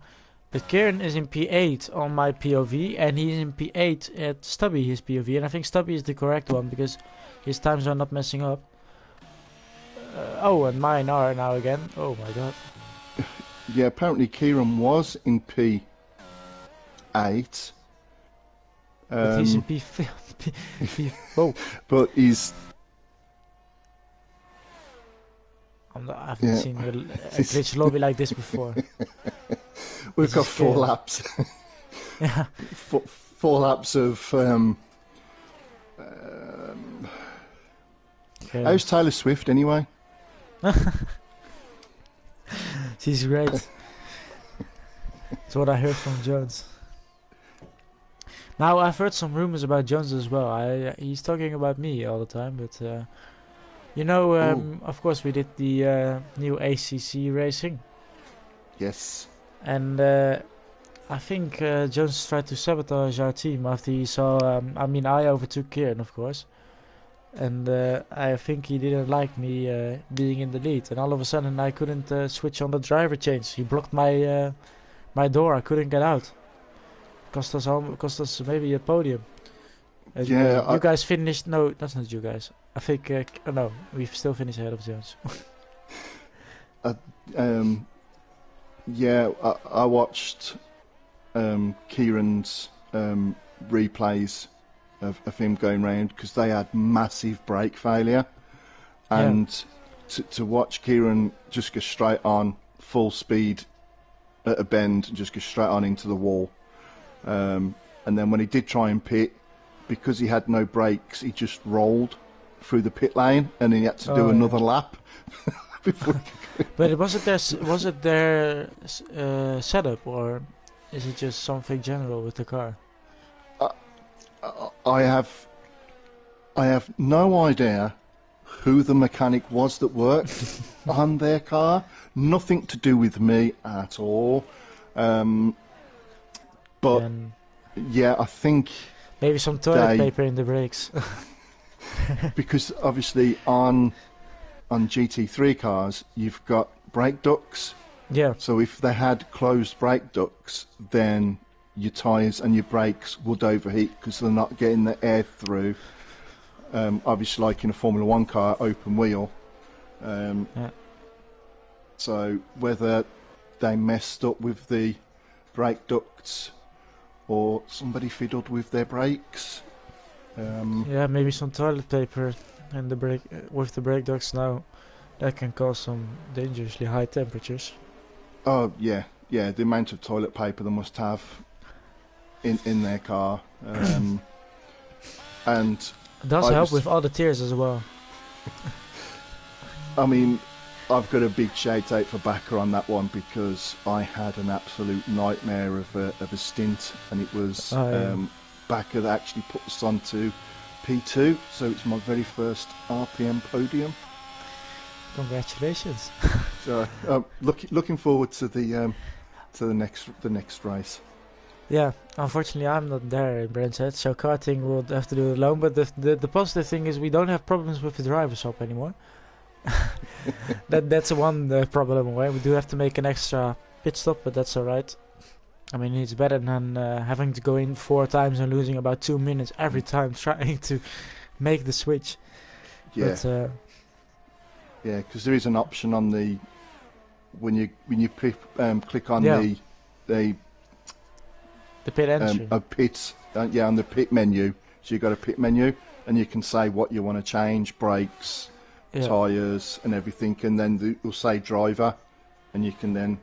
But Kieran is in P8 on my POV, and he's in P8 at Stubby, his POV. And I think Stubby is the correct one, because his times are not messing up. And mine are now again. Oh my god. Yeah, apparently Kieran was in P8. But he's in P5. Oh. But he's... I haven't seen a glitch lobby like this before. We've got 4 laps. Yeah. 4 laps of Okay. How's Taylor Swift anyway? She's great. That's what I heard from Jones. Now I've heard some rumors about Jones as well. He's talking about me all the time, but you know, Ooh. of course we did the new ACC racing, Yes. and I think Jones tried to sabotage our team after he saw. I mean, I overtook Kieran, of course, and I think he didn't like me being in the lead. And all of a sudden, I couldn't switch on the driver change. He blocked my my door. I couldn't get out. Cost us maybe a podium. And, Yeah. you guys finished. No, that's not you guys. I think. Oh, no, we've still finished ahead of Jones. Yeah. I watched Kieran's replays of him going round because they had massive brake failure, and to watch Kieran just go straight on full speed at a bend and just go straight on into the wall. And then when he did try and pit, because he had no brakes, he just rolled through the pit lane, and then he had to do another lap. Before But was it their setup, or is it just something general with the car? I have no idea who the mechanic was that worked on their car. Nothing to do with me at all. But And yeah, I think maybe some toilet paper in the brakes. because obviously on GT3 cars you've got brake ducts. Yeah. So if they had closed brake ducts, then your tyres and your brakes would overheat because they're not getting the air through. Obviously, like in a Formula 1 car, open wheel. So whether they messed up with the brake ducts or somebody fiddled with their brakes. Yeah, maybe some toilet paper and the brake with the brake ducts now. That can cause some dangerously high temperatures. Oh yeah, the amount of toilet paper they must have in their car, and It does help with all the tears as well. I mean, I've got a big shout out for Backer on that one because I had an absolute nightmare of a stint, and it was Backer that actually put us onto P2, so it's my very first RPM podium. Congratulations! So looking forward to the next race. Yeah, unfortunately I'm not there in Brands Hatch, so karting will have to do it alone. But the positive thing is we don't have problems with the driver swap anymore. That's one problem away. We do have to make an extra pit stop, but that's alright. I mean, it's better than having to go in 4 times and losing about 2 minutes every time trying to make the switch. Yeah. But, yeah, because there is an option on the when you click on the pit entry. A pit, on the pit menu. So you've got a pit menu, and you can say what you want to change, brakes, tyres, and everything, and then it'll say driver, and you can then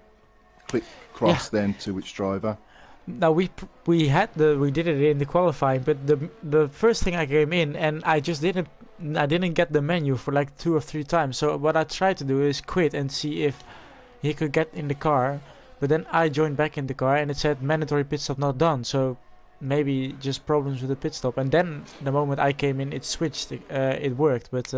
click cross then to which driver. Now we did it in the qualifying, but the first thing I came in and I didn't get the menu for like 2 or 3 times. So what I tried to do is quit and see if he could get in the car. But then I joined back in the car and it said mandatory pit stop not done. So maybe just problems with the pit stop. And then the moment I came in, it switched. It worked. But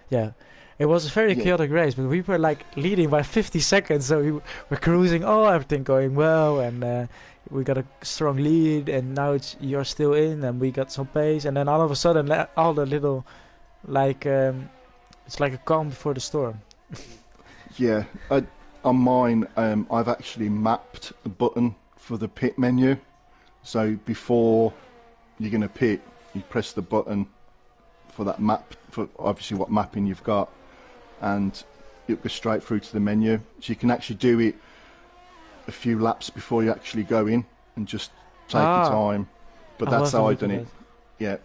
yeah, it was a very chaotic race. But we were like leading by 50 seconds. So we were cruising. Everything going well. And we got a strong lead. And now you're still in. And we got some pace. And then all of a sudden, all the little it's like a calm before the storm. Yeah. On mine, I've actually mapped the button for the pit menu. So before you're going to pit, you press the button for that map, for obviously what mapping you've got, and it goes straight through to the menu. So you can actually do it a few laps before you actually go in and just take your time. But that's how I've done it. Yeah.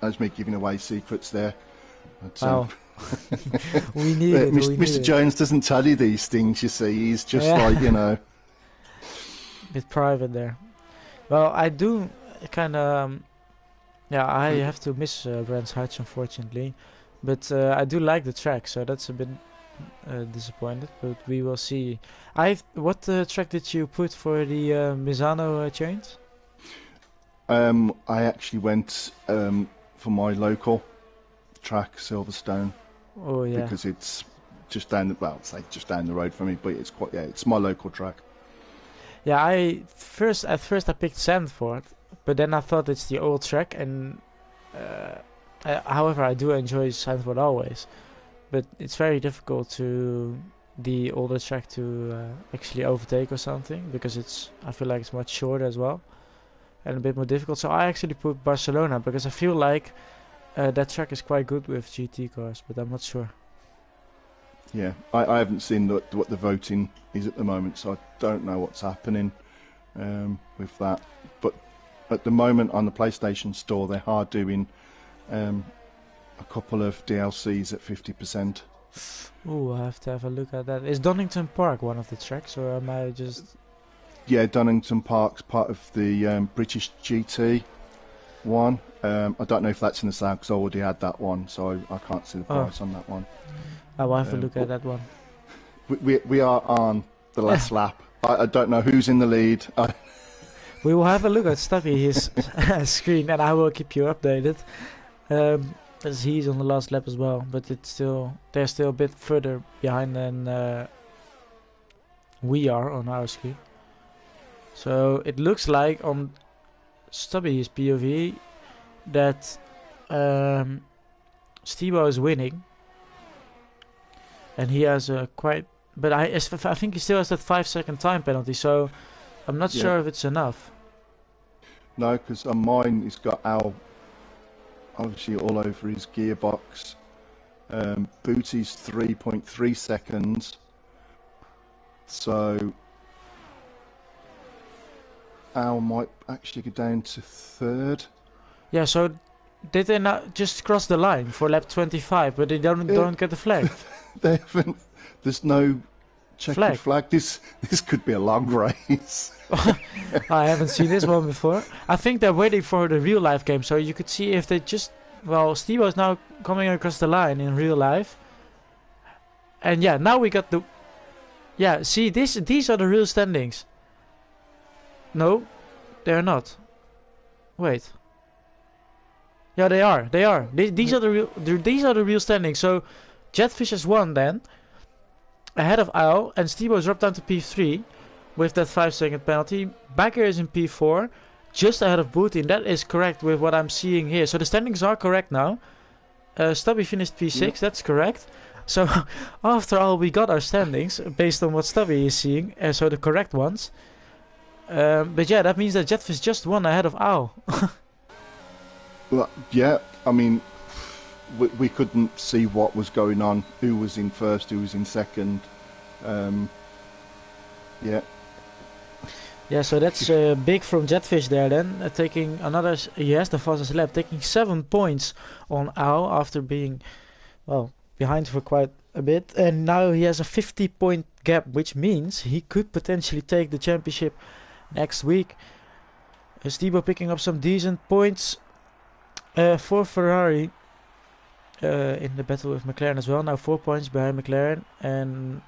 That's me giving away secrets there. But, wow. We need it. Mr. Jones doesn't tell you these things, you see. He's just like, a bit private there. Well, I do kind of I have to miss Brands Hatch, unfortunately, But I do like the track, so that's a bit disappointed. But we will see. What track did you put for the Misano chains? I actually went for my local track, Silverstone, Oh yeah. because it's just down the just down the road from me, but it's my local track. Yeah, at first I picked Sandford, but then I thought it's the old track, and however I do enjoy Sandford always, but it's very difficult to the older track to actually overtake or something because I feel like it's much shorter as well and a bit more difficult. So I actually put Barcelona because I feel like that track is quite good with GT cars, but I'm not sure. Yeah, I haven't seen what the voting is at the moment, so I don't know what's happening with that. But at the moment on the PlayStation Store, they are doing a couple of DLCs at 50%. Ooh, I have to have a look at that. Is Donington Park one of the tracks, or am I just... Yeah, Donington Park's part of the British GT one. I don't know if that's in the sale because I already had that one, so I can't see the price on that one. I will have a look at that one. We are on the last lap. I don't know who's in the lead. We will have a look at Stubby's screen, and I will keep you updated. As he's on the last lap as well, but they're still a bit further behind than we are on our screen. So it looks like on Stubby's POV that Stebo is winning, and he has a quite. But I think he still has that 5-second time penalty, so I'm not sure if it's enough. No, because on mine he's got Al obviously all over his gearbox. Booty's 3.3 seconds. So Al might actually go down to third. Yeah, so did they not just cross the line for lap 25, but they don't get the flag? They haven't. There's no checkered flag. This could be a long race. I haven't seen this one before. I think they're waiting for the real life game, so you could see if they just... Well, Steve is now coming across the line in real life. And yeah, now we got the... Yeah, see, these are the real standings. No, they're not. Wait. Yeah, they are. They are. These are the real standings. So Jetfish has won then, ahead of Al, and Stebo dropped down to P3 with that 5-second penalty. Bakker is in P4, just ahead of Booty, and that is correct with what I'm seeing here. So the standings are correct now. Stubby finished P6, that's correct. So after all, we got our standings based on what Stubby is seeing, so the correct ones. But yeah, that means that Jetfish just won ahead of Al. Well, yeah, I mean, we couldn't see what was going on, who was in first, who was in second. Yeah. Yeah, so that's big from Jetfish there then, taking another... He has the fastest lap, taking 7 points on Al after being, well, behind for quite a bit. And now he has a 50-point gap, which means he could potentially take the championship next week. Stebo picking up some decent points for Ferrari in the battle with McLaren as well. Now 4 points behind McLaren, and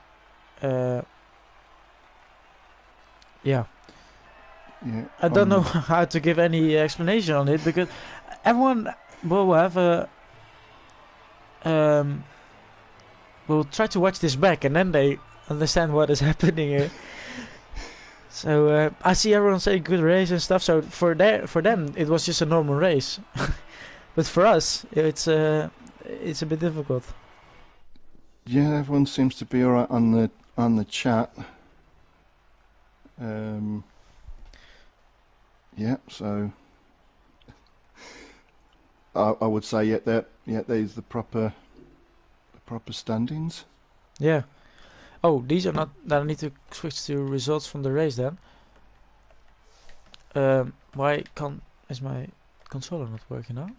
yeah. I don't know how to give any explanation on it, because everyone will have a will try to watch this back, and then they understand what is happening here. So I see everyone say good race and stuff. So for them it was just a normal race, but for us it's a bit difficult. Yeah, everyone seems to be alright on the chat. Yeah, so I would say there's the proper standings. Yeah. Oh, these are not. I need to switch to results from the race then. Why is my controller not working now?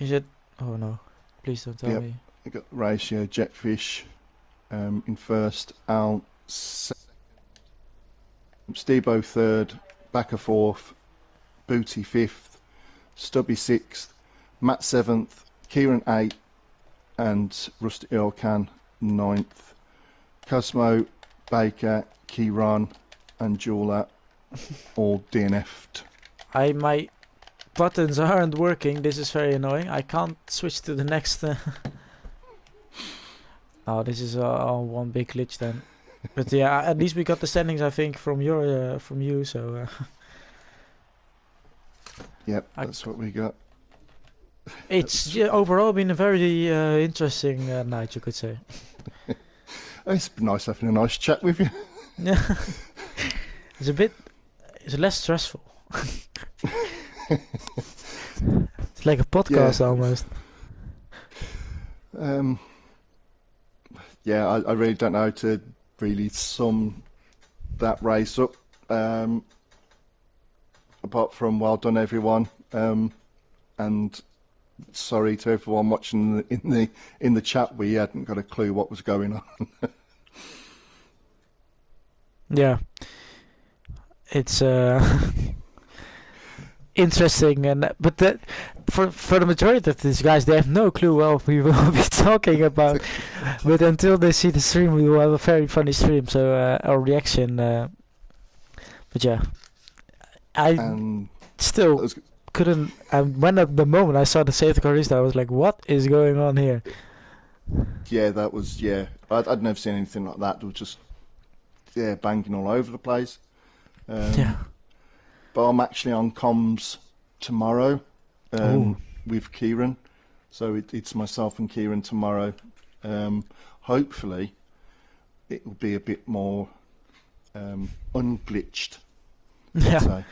Is it? Oh no! Please don't tell me. I got ratio Jetfish in first, Al second, Stebo third, Bakker fourth, Booty fifth, Stubby sixth, Matt seventh, Kieran eighth, and Rusty Earl Can 9th. Cosmo, Baker, Kieran, and Jula all DNF'd. My buttons aren't working. This is very annoying. I can't switch to the next. Oh, this is all one big glitch then. But yeah, at least we got the standings, I think, from you. So Yep, that's what we got. it's overall been a very interesting night, you could say. It's been nice having a nice chat with you. Yeah, it's less stressful. It's like a podcast almost. Yeah, I really don't know how to really sum that race up. Apart from well done everyone, and sorry to everyone watching in the chat. We hadn't got a clue what was going on. Yeah, it's interesting, but for the majority of these guys, they have no clue what we will be talking about. But until they see the stream, we will have a very funny stream. So our reaction. But yeah, I still couldn't. When at the moment I saw the safety car restart, I was like, "What is going on here?" Yeah, that was I'd never seen anything like that. It was just banging all over the place. Yeah. But I'm actually on comms tomorrow with Kieran, so it's myself and Kieran tomorrow. Hopefully, it will be a bit more unglitched. Yeah.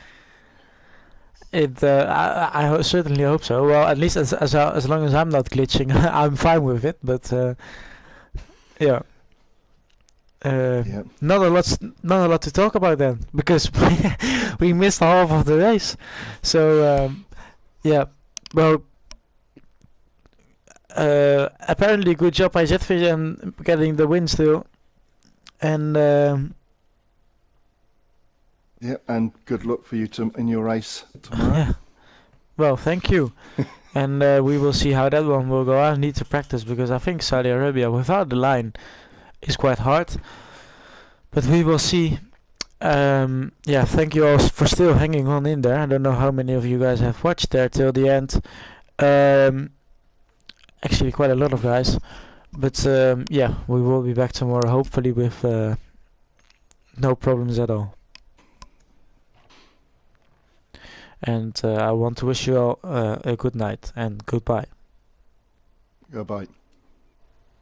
I certainly hope so. Well, at least as long as I'm not glitching, I'm fine with it. But yeah. Not a lot to talk about then, because we missed half of the race. So yeah, well, apparently good job by Jetvision getting the win still, and and good luck for you in your race tomorrow. Yeah. Well, thank you. And we will see how that one will go. I need to practice because I think Saudi Arabia without the line is quite hard. But we will see. Yeah, thank you all for still hanging on in there. I don't know how many of you guys have watched there till the end. Actually, quite a lot of guys. But yeah, we will be back tomorrow, hopefully with no problems at all. And I want to wish you all a good night and goodbye. Goodbye.